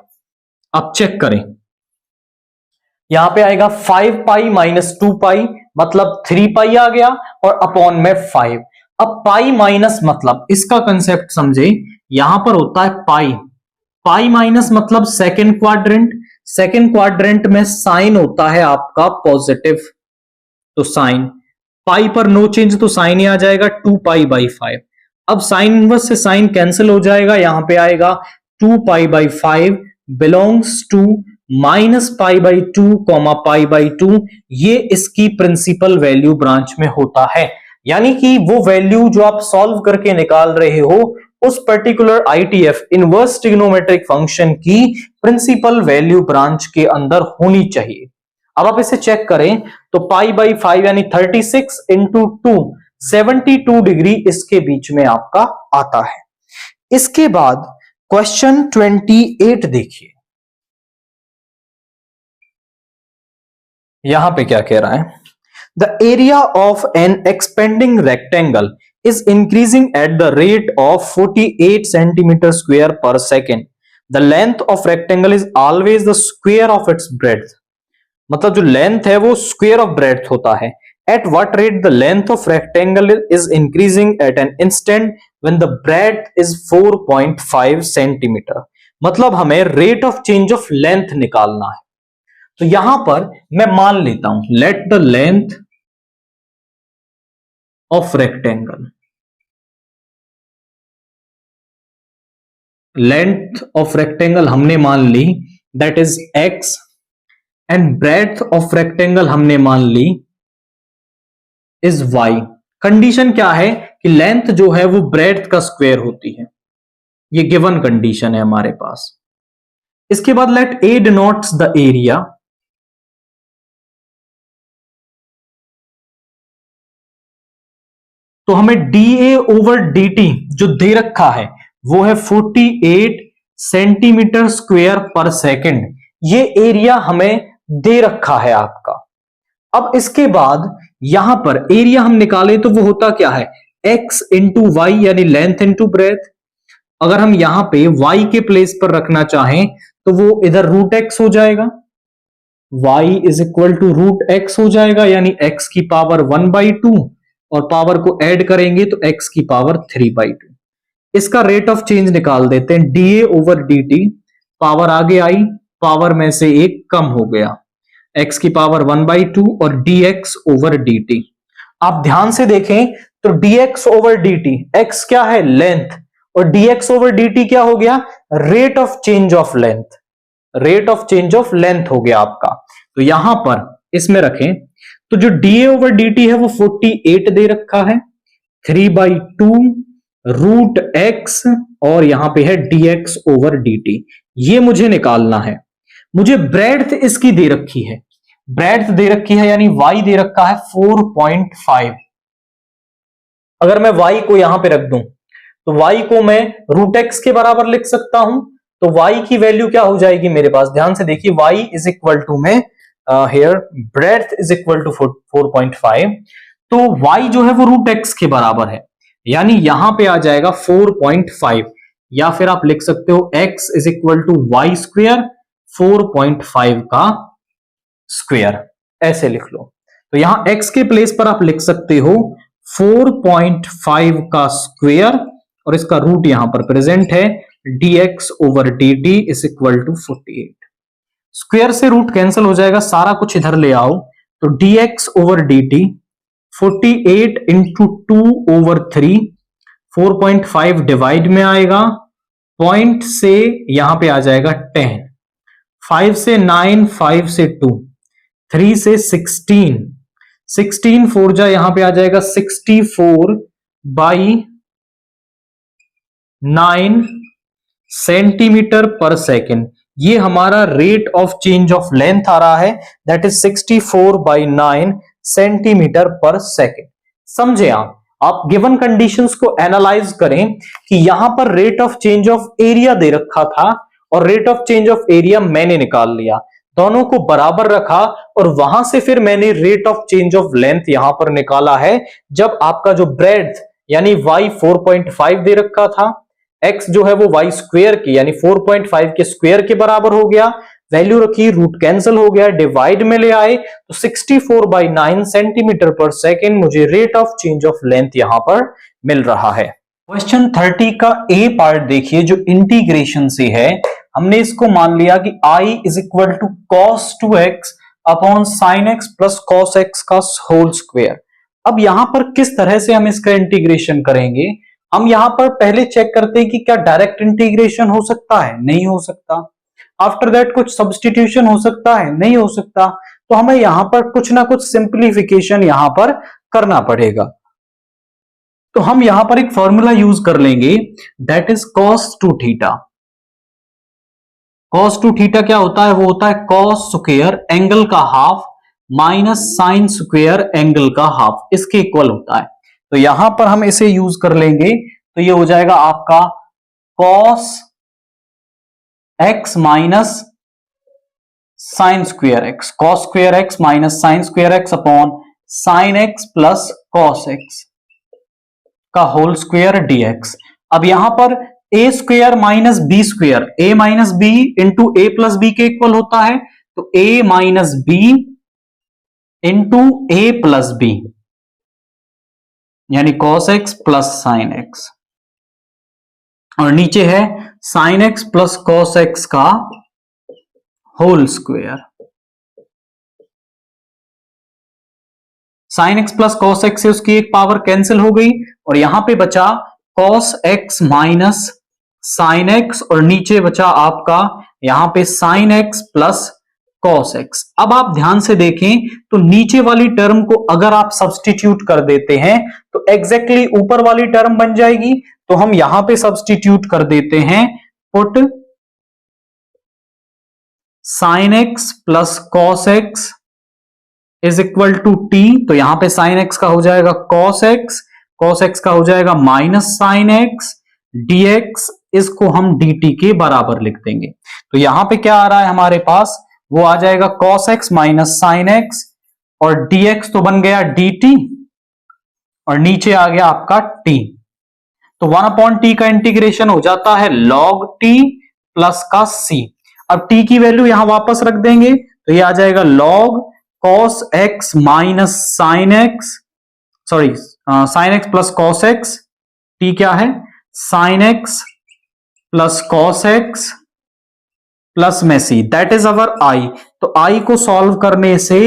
आप चेक करें यहां पे आएगा 5 पाई माइनस 2 पाई, मतलब 3 पाई आ गया और अपॉन में 5। अब पाई माइनस मतलब इसका कंसेप्ट समझे, यहां पर होता है पाई, पाई माइनस मतलब सेकेंड क्वाड्रेंट, सेकेंड क्वाड्रेंट में साइन होता है आपका पॉजिटिव, तो साइन पाई पर नो चेंज, तो साइन ही आ जाएगा 2 पाई बाई 5। अब साइन इनवर्स से साइन कैंसिल हो जाएगा, यहां पे आएगा 2 pi by 5 belongs to minus pi by 2 comma pi by 2, ये इसकी प्रिंसिपल वैल्यू ब्रांच में होता है। यानी कि वो वैल्यू जो आप सॉल्व करके निकाल रहे हो उस particular ITF inverse trigonometric function की प्रिंसिपल वैल्यू ब्रांच के अंदर होनी चाहिए। अब आप इसे चेक करें तो पाई बाई 5 यानी 36 इंटू 2 72 डिग्री इसके बीच में आपका आता है। इसके बाद क्वेश्चन 28 देखिए, यहां पे क्या कह रहा है, the area of an expanding rectangle is increasing at the rate of 48 centimeter square per second. The length of rectangle is always the square of its breadth. मतलब जो लेंथ है वो स्क्वायर ऑफ ब्रेड्थ होता है। At what rate the length of rectangle is increasing at an instant when the breadth is 4.5 centimeter. मतलब हमें rate of change of length निकालना है। तो यहां पर मैं मान लेता हूं, let the length of rectangle length of rectangle हमने मान ली that is x and breadth of rectangle हमने मान ली इज y। कंडीशन क्या है कि लेंथ जो है वो ब्रेड्थ का स्क्वायर होती है, ये गिवन कंडीशन है हमारे पास। इसके बाद let a denotes the area, तो हमें dA ओवर dt जो दे रखा है वो है 48 सेंटीमीटर स्क्वायर पर सेकंड, ये एरिया हमें दे रखा है आपका। अब इसके बाद यहां पर एरिया हम निकालें तो वो होता क्या है x इंटू वाई यानी लेंथ इंटू ब्रेथ। अगर हम यहां पे y के प्लेस पर रखना चाहें तो वो इधर रूट एक्स हो जाएगा, y is equal to root x हो जाएगा यानी x की पावर 1/2 और पावर को ऐड करेंगे तो x की पावर 3/2। इसका रेट ऑफ चेंज निकाल देते हैं, dA ओवर dt, पावर आगे आई, पावर में से एक कम हो गया, x की पावर 1/2 और dx ओवर dt। आप ध्यान से देखें तो dx ओवर dt, x क्या है लेंथ और dx ओवर dt क्या हो गया rate of change of length, rate of change of length हो गया आपका। तो यहां पर इसमें रखें तो जो dA ओवर dt है वो 48 दे रखा है, 3/2 रूट एक्स और यहां पे है dx ओवर dt, ये मुझे निकालना है। मुझे ब्रेड्थ इसकी दे रखी है, ब्रेड्थ दे रखी है यानी y दे रखा है 4.5। अगर मैं y को यहां पे रख दूं तो y को मैं रूट एक्स के बराबर लिख सकता हूं, तो y की वैल्यू क्या हो जाएगी मेरे पास, ध्यान से देखिए y इज इक्वल टू में here breadth is equal to 4.5, तो y जो है वो रूट एक्स के बराबर है यानी यहां पे आ जाएगा 4.5, या फिर आप लिख सकते हो x is equal to y square 4.5 का स्क्वेयर, ऐसे लिख लो। तो यहां x के प्लेस पर आप लिख सकते हो 4.5 का स्क्वेयर और इसका रूट यहां पर प्रेजेंट है, dx over dt is equal to 48। Square से रूट कैंसिल हो जाएगा, सारा कुछ इधर ले आओ, तो dx over dt 48 into 2 over 3, 4.5 divide में आएगा, पॉइंट से यहां पे आ जाएगा 10, 5 से 9, 5 से 2, 3 से 16, 16 4 जा यहां पे आ जाएगा 64/9 सेंटीमीटर पर सेकेंड, ये हमारा rate of change of length आ रहा है, that is 64/9 centimetre per second. समझे आप गिवन कंडीशंस को एनालाइज करें कि यहां पर rate of change of area दे रखा था और rate of change of area मैंने निकाल लिया, दोनों को बराबर रखा और वहां से फिर मैंने rate of change of length यहां पर निकाला है। जब आपका जो ब्रेड्थ यानी y 4.5 दे रखा था, x जो है वो y स्क्वायर की यानी 4.5 के स्क्वायर के बराबर हो गया, वैल्यू रखी, रूट कैंसिल हो गया, डिवाइड में ले आए तो 64/9 सेंटीमीटर पर सेकेंड मुझे rate of change of length यहां पर मिल रहा है। क्वेश्चन 30 का ए पार्ट देखिए जो इंटीग्रेशन से है, हमने इसको मान लिया कि i is equal to cos 2x upon sin x plus cos x का होल स्क्वायर। अब यहां पर किस तरह से हम इसका इंटीग्रेशन करेंगे, हम यहां पर पहले चेक करते हैं कि क्या डायरेक्ट इंटीग्रेशन हो सकता है, नहीं हो सकता। आफ्टर दैट कुछ सब्स्टिट्यूशन हो सकता है, नहीं हो सकता, तो हमें यहां पर कुछ ना कुछ सिंप्लीफिकेशन यहां पर करना पड़ेगा। तो हम यहां पर एक फॉर्मूला यूज कर लेंगे that is cos 2 theta. cos 2 theta क्या होता है, वो होता है cos स्क्वायर एंगल का half minus sine square angle का हाफ, इसके इक्वल होता है। तो यहां पर हम इसे यूज कर लेंगे तो ये हो जाएगा आपका cos x minus sine square x, cos square x minus sine square x upon sine x plus cos x का होल स्क्वायर dx। अब यहां पर a square minus b square, a minus b into a plus b के इक्वल होता है, तो a minus b into a plus b यानी cos x plus sine x, और नीचे है sine x plus cos x का whole square. Sign x plus cos x से उसकी एक पावर कैंसिल हो गई और यहां पे बचा cos x minus sine x और नीचे बचा आपका यहां पे sign x plus cos x. अब आप ध्यान से देखें तो नीचे वाली टर्म को अगर आप सब्स्टिट्यूट कर देते हैं तो एग्जैक्टली ऊपर वाली टर्म बन जाएगी। तो हम यहां पे सब्स्टिट्यूट कर देते हैं, put sine x plus cos x is equal to t. तो यहां पे साइन एक्स का हो जाएगा कॉस एक्स का हो जाएगा माइनस साइन एक्स dx, इसको हम dt के बराबर लिख देंगे। तो यहां पे क्या आ रहा है हमारे पास, वो आ जाएगा cos x minus sine x और dx तो बन गया dt और नीचे आ गया आपका t। तो 1/t का इंटीग्रेशन हो जाता है log t प्लस का c। अब t की वैल्यू यहां वापस रख देंगे तो ये आ जाएगा log cos x minus sine x, sorry sine x plus cos x, t क्या है sign x plus cos x plus में सी, दैट इज अवर आई। तो आई को सॉल्व करने से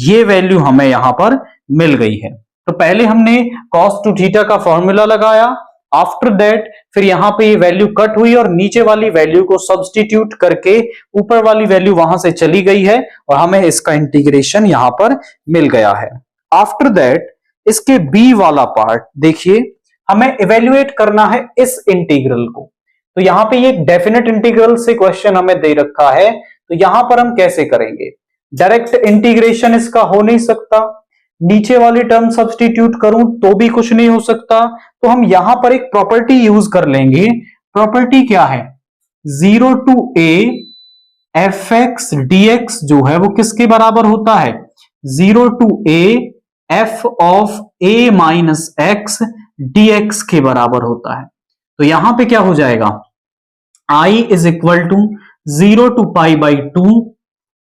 ये वैल्यू हमें यहां पर मिल गई है। तो पहले हमने cos टू थीटा का फॉर्मूला लगाया, आफ्टर दैट फिर यहां पे ये वैल्यू कट हुई और नीचे वाली वैल्यू को सब्स्टिट्यूट करके ऊपर वाली वैल्यू वहां से चली गई है और हमें इसका इंटीग्रेशन यहां पर मिल गया है। आफ्टर दैट इसके बी वाला पार्ट देखिए, हमें इवेल्युएट करना है इस इंटीग्रल को। तो यहां पे ये डेफिनेट इंटीग्रल से क्वेश्चन हमें दे रखा है, तो यहां पर हम कैसे करेंगे, डायरेक्ट इंटीग्रेशन इसका हो नहीं सकता, नीचे वाली टर्म सब्स्टिट्यूट करूं तो भी कुछ नहीं हो सकता। तो हम यहां पर एक प्रॉपर्टी यूज कर लेंगे। प्रॉपर्टी क्या है, 0 to a f x dx जो है वो किसके बराबर होता है, 0 to a f of a minus x dx के बराबर होता है। तो यहां पे क्या हो जाएगा, i is equal to 0 to pi by two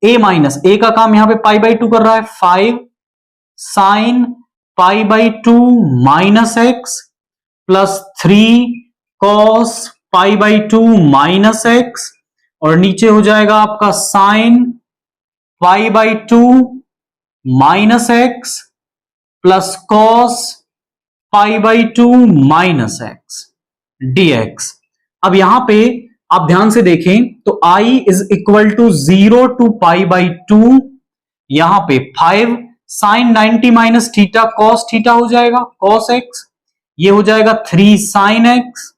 a minus a का काम यहां पे पाई बाई टू कर रहा है, 5 sine pi by to minus x plus 3 cos pi by to minus x और नीचे हो जाएगा आपका sine pi by to minus x plus cos pi by to minus x dx। अब यहां पे आप ध्यान से देखें तो i is equal to 0 to pi by two, यहां पे 5 sine 90 minus theta cos theta हो जाएगा कॉस एक्स, ये हो जाएगा 3 साइन एक्स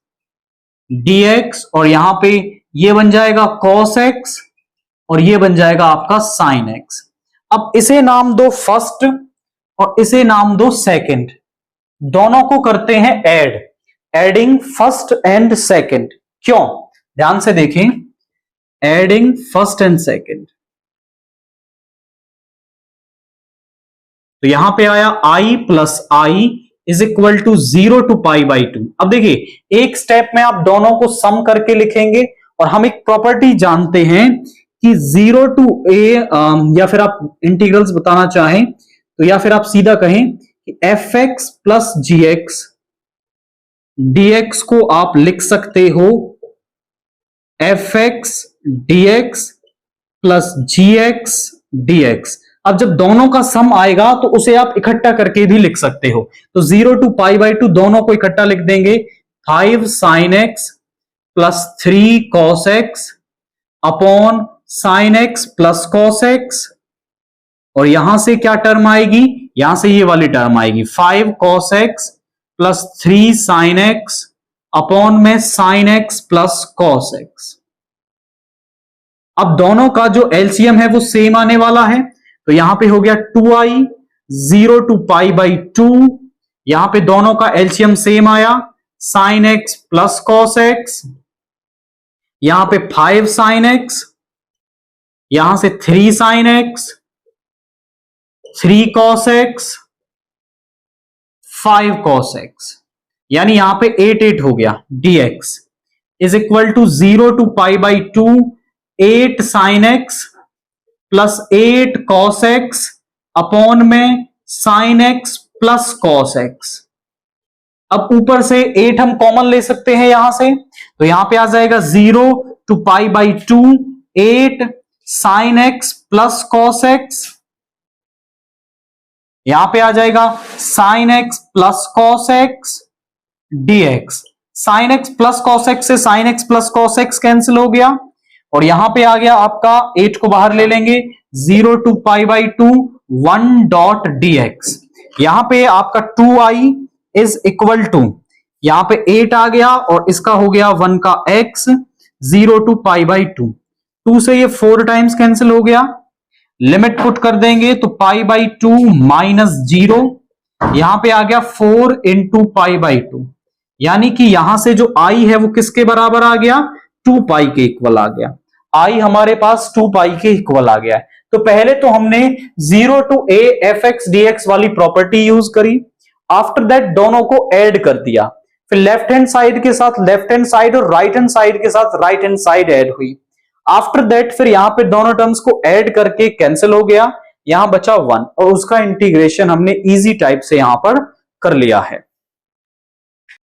dx और यहां पे ये बन जाएगा cos x और ये बन जाएगा आपका साइन x। अब इसे नाम दो फर्स्ट और इसे नाम दो सेकंड, दोनों को करते हैं add, adding first and second. क्यों, ध्यान से देखें, एडिंग फर्स्ट एंड सेकंड। तो यहां पे आया i plus i is equal to 0 to pi by two. अब देखिए एक स्टेप में आप दोनों को सम करके लिखेंगे और हम एक प्रॉपर्टी जानते हैं कि 0 टू a या फिर आप इंटीग्रल्स बताना चाहें तो या फिर आप सीधा कहें कि f x plus g x dx को आप लिख सकते हो f x d x plus g x dx। अब जब दोनों का सम आएगा तो उसे आप इकट्ठा करके भी लिख सकते हो। तो 0 टू पाई बाई टू दोनों को इकट्ठा लिख देंगे, 5 sine x plus 3 cos x upon sine x plus cos x और यहां से क्या टर्म आएगी, यहां से ये वाली टर्म आएगी 5 cos x plus 3 sine x upon में sine x plus cos x. अब दोनों का जो एलसीएम है वो सेम आने वाला है, तो यहां पे हो गया 2i 0 to pi by two, यहां पे दोनों का एलसीएम सेम आया, sine x plus cos x, यहां पे 5 साइन एक्स, यहां से 3 sine x, 3 cos x, 5 cos x, यानी यहां पे 8 हो गया dx is equal to 0 to pi by two 8 sine x plus 8 cos x upon में sine x plus cos x. अब ऊपर से 8 हम कॉमन ले सकते हैं यहां से, तो यहां पे आ जाएगा 0 to pi by two 8 sine x plus cos x, यहां पे आ जाएगा sine x plus cos x dx। Sine x plus cos x से sine x plus cos x cancel हो गया, और यहां पे आ गया आपका 8 को बाहर ले लेंगे, 0 to pi by 2 1 dot d x. यहां पे आपका 2i इज इक्वल टू, यहां पे 8 आ गया और इसका हो गया 1 का x, 0 टू पाई बाई 2, 2 से ये 4 टाइम्स कैंसिल हो गया, लिमिट पुट कर देंगे तो पाई बाई 2 माइनस 0, यहां पे आ गया 4 इंटू पाई बाई 2, यानी कि यहां से जो i है वो किसके बराबर आ गया, 2 पाई के इक्वल आ गया। i हमारे पास 2 पाई के इक्वल आ गया है। तो पहले तो हमने 0 to a f x d x वाली प्रॉपर्टी यूज करी, आफ्टर दैट दोनों को ऐड कर दिया, फिर लेफ्ट हैंड साइड के साथ लेफ्ट हैंड साइड और राइट हैंड साइड के साथ राइट हैंड साइड ऐड हुई। आफ्टर दैट फिर यहां पे दोनों टर्म्स को ऐड करके कैंसिल हो गया, यहां बचा 1 और उसका इंटीग्रेशन हमने इजी टाइप से यहां पर कर लिया है।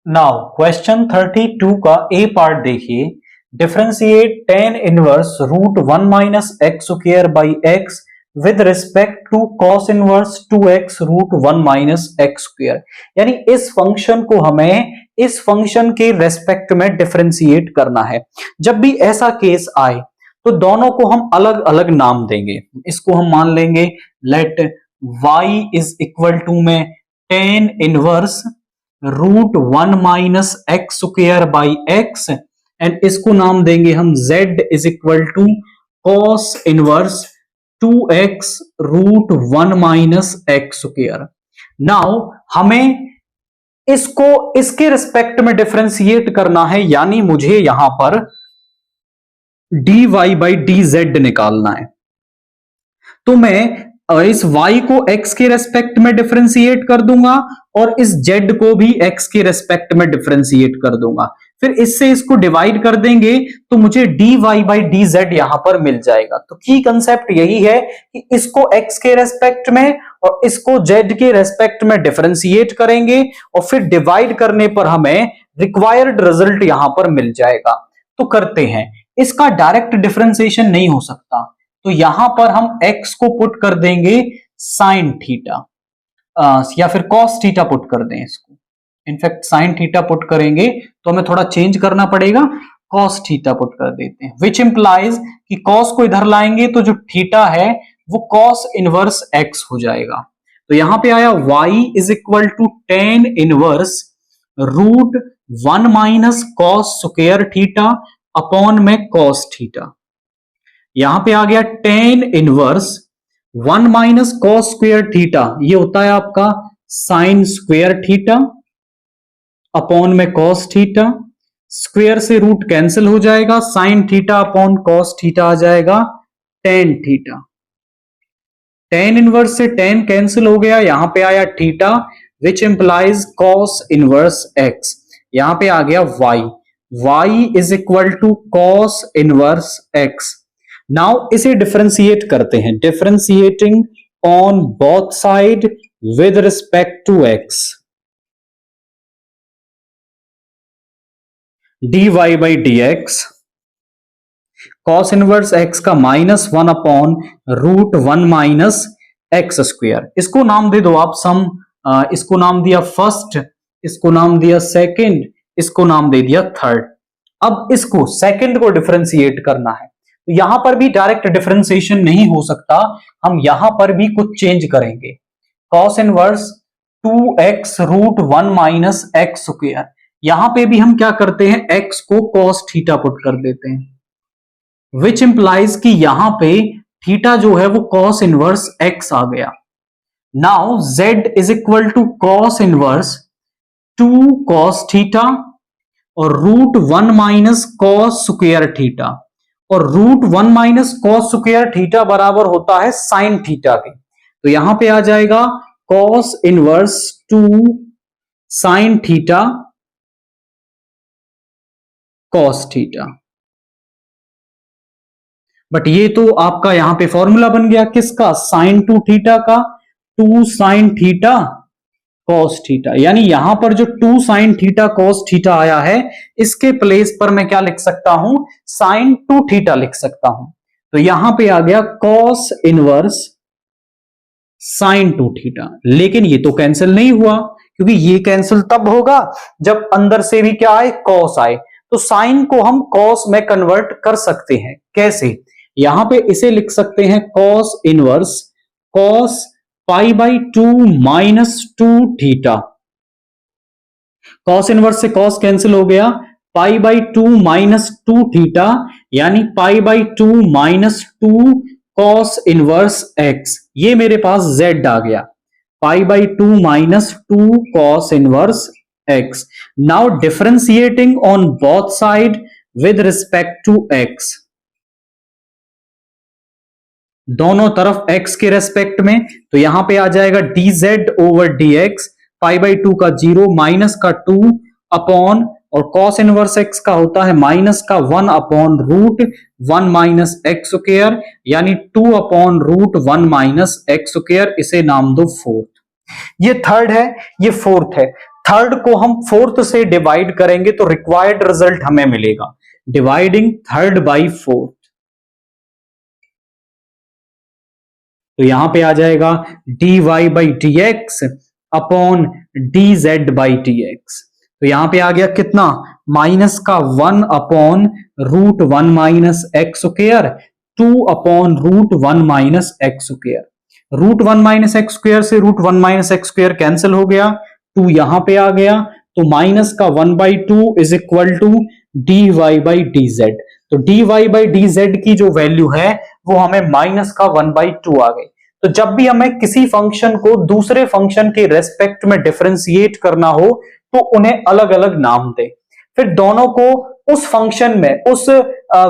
नाउ क्वेश्चन 32 का ए पार्ट देखिए, differentiate tan inverse root 1 minus x square by x with respect to cos inverse 2x root 1 minus x square. यानी इस फंक्शन को हमें इस फंक्शन के रेस्पेक्ट में डिफरेंशिएट करना है। जब भी ऐसा केस आए तो दोनों को हम अलग अलग नाम देंगे। इसको हम मान लेंगे let y is equal to में tan inverse root 1 minus x square by x, and इसको नाम देंगे हम z is equal to cos inverse 2x root 1 minus x square. Now हमें इसको इसके रिस्पेक्ट में डिफरेंशिएट करना है, यानी मुझे यहां पर dy बाई dz निकालना है। तो मैं इस y को x के रेस्पेक्ट में डिफरेंशिएट कर दूंगा और इस z को भी x के रेस्पेक्ट में डिफरेंशिएट कर दूंगा, फिर इससे इसको डिवाइड कर देंगे तो मुझे dy बाई dz यहां पर मिल जाएगा। तो की कंसेप्ट यही है कि इसको x के रेस्पेक्ट में और इसको z के रेस्पेक्ट में डिफरेंशिएट करेंगे और फिर डिवाइड करने पर हमें रिक्वायर्ड रिजल्ट यहां पर मिल जाएगा। तो करते हैं, इसका डायरेक्ट डिफरेंशिएशन नहीं हो सकता, तो यहां पर हम x को पुट कर देंगे साइन थीटा, या फिर कॉस थीटा पुट कर दें इसको। इनफैक्ट साइन थीटा पुट करेंगे तो हमें थोड़ा चेंज करना पड़ेगा, कॉस थीटा पुट कर देते हैं, विच इंप्लाइज कि कॉस को इधर लाएंगे तो जो थीटा है वो कॉस इनवर्स x हो जाएगा। तो यहां पे आया y is equal to tan inverse root 1 minus cos square theta upon में कॉस थीटा। यहां पे आ गया tan inverse 1 minus cos square theta, ये होता है आपका साइन स्क्वायर थीटा अपॉन में कॉस थीटा, स्क्वायर से रूट कैंसिल हो जाएगा, sine theta upon cos theta आ जाएगा tan थीटा। tan इनवर्स से tan कैंसिल हो गया, यहां पे आया theta which implies cos inverse x, यहां पे आ गया y is equal to cos inverse x। Now इसे डिफरेंशिएट करते हैं, differentiating on both side with respect to x, dy by dx cos inverse x का -1 upon root 1 minus x square. इसको नाम दे दो आप सम, इसको नाम दिया फर्स्ट, इसको नाम दिया सेकंड, इसको नाम दे दिया थर्ड। अब इसको सेकंड को डिफरेंशिएट करना है, तो यहां पर भी डायरेक्ट डिफरेंशिएशन नहीं हो सकता, हम यहां पर भी कुछ चेंज करेंगे। Cos inverse 2x root 1 minus x square, यहां पे भी हम क्या करते हैं, x को cos थीटा पुट कर देते हैं, विच इंप्लाइज कि यहां पे थीटा जो है वो cos इनवर्स x आ गया। Now z is equal to cos inverse 2 cos theta और root 1 minus cos square theta, और root 1 minus cos square theta बराबर होता है साइन थीटा के, तो यहां पे आ जाएगा cos inverse 2 sine theta cos theta. But ये तो आपका यहां पे फॉर्मूला बन गया किसका, साइन 2 थीटा का, 2 साइन थीटा cos थीटा, यानी यहां पर जो 2 साइन थीटा cos थीटा आया है इसके प्लेस पर मैं क्या लिख सकता हूं, साइन 2 थीटा लिख सकता हूं। तो यहां पे आ गया cos इनवर्स साइन 2 थीटा, लेकिन ये तो कैंसिल नहीं हुआ क्योंकि ये कैंसिल तब होगा जब अंदर से भी क्या आए, कॉस आए। तो साइन को हम कॉस में कन्वर्ट कर सकते हैं। कैसे? यहां पे इसे लिख सकते हैं cos inverse cos pi by 2 minus 2 theta. Cos inverse से कॉस कैंसिल हो गया, पाई बाई 2 माइनस 2 थीटा, यानी pi by 2 minus 2 cos inverse x. ये मेरे पास z आ गया, pi by 2 minus 2 cos inverse x. Now differentiating on both side with respect to x, दोनों तरफ x के रेस्पेक्ट में, तो यहां पे आ जाएगा dz over dx, pi by 2 का 0 माइनस का 2 अपॉन, और कॉस इनवर्स x का होता है माइनस का 1 upon root 1 minus x square, यानी 2 upon root 1 minus x square. इसे नाम दो फोर्थ। ये थर्ड है, ये फोर्थ है। थर्ड को हम फोर्थ से डिवाइड करेंगे तो रिक्वायर्ड रिजल्ट हमें मिलेगा, डिवाइडिंग थर्ड बाई फोर्थ। तो यहां पे आ जाएगा dy by D x upon d z by D x. तो यहां पे आ गया कितना, माइनस का 1 upon root 1 minus x square, 2 upon root 1 minus x square. Root 1 minus x square से root 1 minus x square cancel हो गया, 2 यहां पे आ गया, तो माइनस का 1 by 2 is equal to d y by d z. तो d y by d z की जो वैल्यू है वो हमें माइनस का 1 बाई 2 आ गई। तो जब भी हमें किसी फंक्शन को दूसरे फंक्शन के रेस्पेक्ट में डिफरेंशिएट करना हो तो उन्हें अलग अलग नाम दें, फिर दोनों को उस फंक्शन में, उस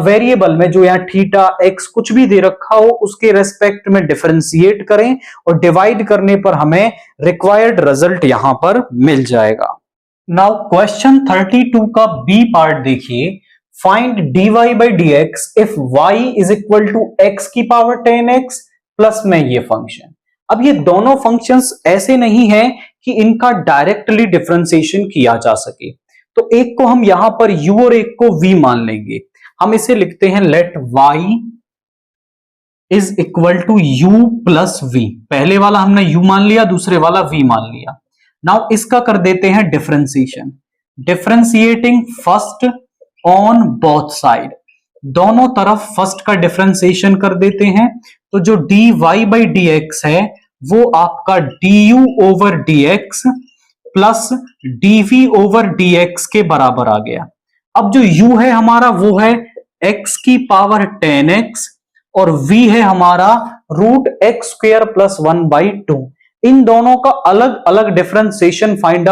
वेरिएबल में जो यहाँ थीटा एक्स कुछ भी दे रखा हो उसके रेस्पेक्ट में डिफरेंशिएट करें, और डिवाइड करने पर हमें रिक्वायर्ड रिजल्ट यहां पर मिल जाएगा। नाउ क्वेश्चन 32 का बी पार्ट देखिए, find dy by D x if y is equal to x की पावर 10x प्लस में ये फंक्शन। अब ये दोनों फंक्शंस ऐसे नहीं है कि इनका डायरेक्टली डिफरेंशिएशन किया जा सके, तो एक को हम यहां पर u और एक को v मान लेंगे। हम इसे लिखते हैं let y is equal to u plus v। पहले वाला हमने u मान लिया, दूसरे वाला v मान लिया। नाउ इसका कर देते हैं differentiation, differentiating first on both side, दोनों तरफ फर्स्ट का डिफरेंशिएशन कर देते हैं। तो जो dy बाई डी एक्स है वो आपका du over dx plus dv over dx के बराबर आ गया। अब जो u है हमारा वो है x की पावर 10x और v है हमारा root x square plus 1 by 2। इन दोनों का अलग अलग डिफरेंशिएशन फाइंड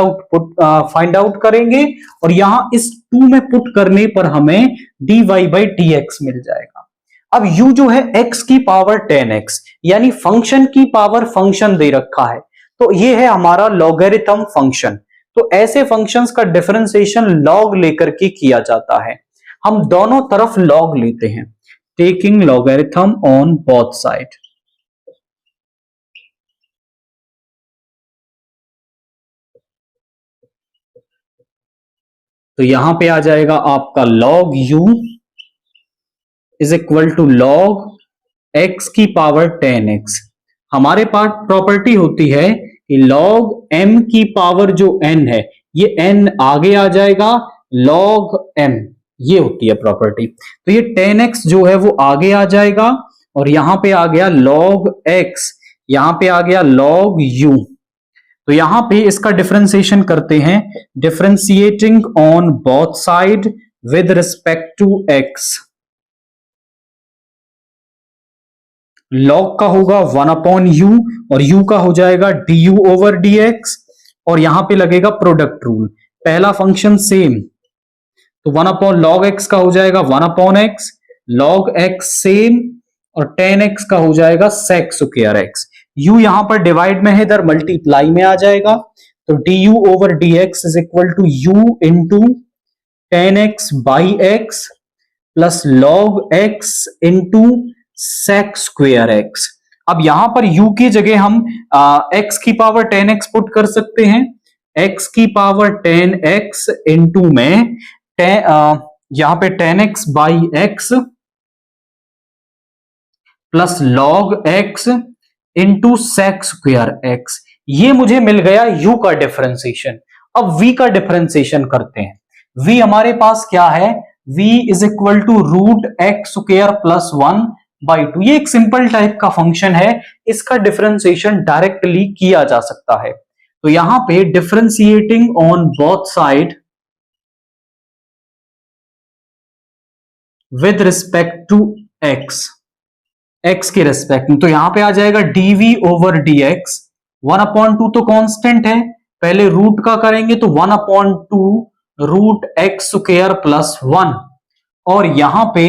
आउट करेंगे, और यहां इस 2 में पुट करने पर हमें dy बाई dx मिल जाएगा। अब u जो है x की पावर 10x, यानी फंक्शन की पावर फंक्शन दे रखा है, तो ये है हमारा लॉगरिथम फंक्शन। तो ऐसे फंक्शंस का डिफरेंशिएशन लॉग लेकर के किया जाता है। हम दोनों तरफ लॉग लेते हैं, taking logarithm on both side. तो यहां पे आ जाएगा आपका log u is equal to log x की पावर 10x। हमारे पास प्रॉपर्टी होती है कि log m की पावर जो n है, ये n आगे आ जाएगा, log m ये होती है प्रॉपर्टी। तो ये 10x जो है वो आगे आ जाएगा, और यहां पे आ गया log x, यहां पे आ गया log u। तो यहां पे इसका डिफरेंशिएशन करते हैं, differentiating on both side with respect to x। log का होगा 1 अपॉन u, और u का हो जाएगा du ओवर dx, और यहां पे लगेगा प्रोडक्ट रूल, पहला फंक्शन सेम, तो 1 अपॉन log x का हो जाएगा 1 upon x, log x same, और 10x का हो जाएगा sec स्क्वायर x। u यहां पर डिवाइड में है, इधर मल्टीप्लाई में आ जाएगा, तो du over dx is equal to u into 10x by x plus log x into sec square x। अब यहां पर u की जगह हम x की पावर 10x पुट कर सकते हैं, x की पावर 10x इंटू में यहां पे 10x by x plus log x into sec square x। ये मुझे मिल गया u का डिफरेंशिएशन। अब v का डिफरेंशिएशन करते हैं। v हमारे पास क्या है, v is equal to root x square plus 1/2। ये एक सिंपल टाइप का फंक्शन है, इसका डिफरेंशिएशन डायरेक्टली किया जा सकता है। तो यहां पे differentiating on both side with respect to x, x के रेस्पेक्ट में, तो यहां पे आ जाएगा dv ओवर dx। 1/2 तो कांस्टेंट है, पहले रूट का करेंगे तो 1/2 रूट एक्स स्क्वायर प्लस 1, और यहां पे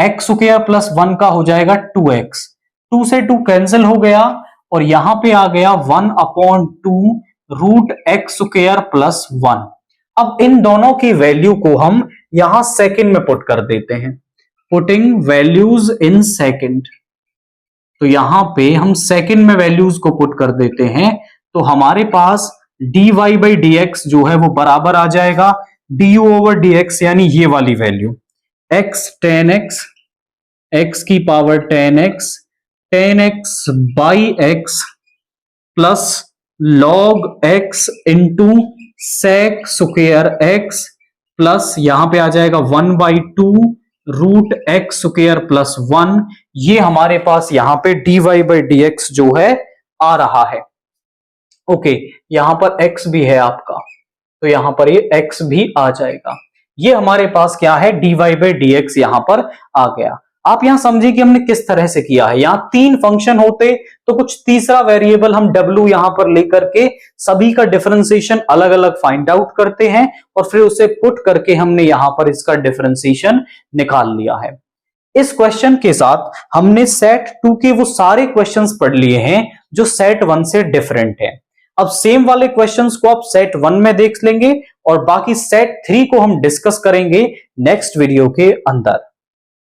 एक्स स्क्वायर प्लस 1 का हो जाएगा 2x। 2 से 2 कैंसिल हो गया और यहां पे आ गया 1/2 रूट एक्स स्क्वायर प्लस 1। अब इन दोनों की वैल्यू को हम यहां सेकंड में पुट कर देते हैं, पुटिंग वैल्यूज इन सेकंड। तो यहां पे हम सेकंड में वैल्यूज को पुट कर देते हैं, तो हमारे पास dy बाई dx जो है वो बराबर आ जाएगा du ओवर dx, यानी ये वाली value x tan x, x की power tan x, tan x by x plus log x into sec square x plus यहां पे आ जाएगा 1/2 रूट एक्स स्क्वायर प्लस 1। ये हमारे पास यहां पे dy बाई dx जो है आ रहा है। ओके, यहां पर x भी है आपका, तो यहां पर ये x भी आ जाएगा। ये हमारे पास क्या है, dy बाई dx यहां पर आ गया। आप यहां समझिए कि हमने किस तरह से किया है। यहां 3 फंक्शन होते तो कुछ तीसरा वेरिएबल हम w यहां पर लेकर के सभी का डिफरेंशिएशन अलग अलग फाइंड आउट करते हैं और फिर उसे पुट करके हमने यहां पर इसका डिफरेंशिएशन निकाल लिया है। इस क्वेश्चन के साथ हमने सेट 2 के वो सारे क्वेश्चंस पढ़ लिए हैं जो सेट 1 से डिफरेंट है। अब सेम वाले क्वेश्चंस को आप सेट 1 में देख लेंगे और बाकी सेट 3 को हम डिस्कस करेंगे नेक्स्ट वीडियो के अंदर।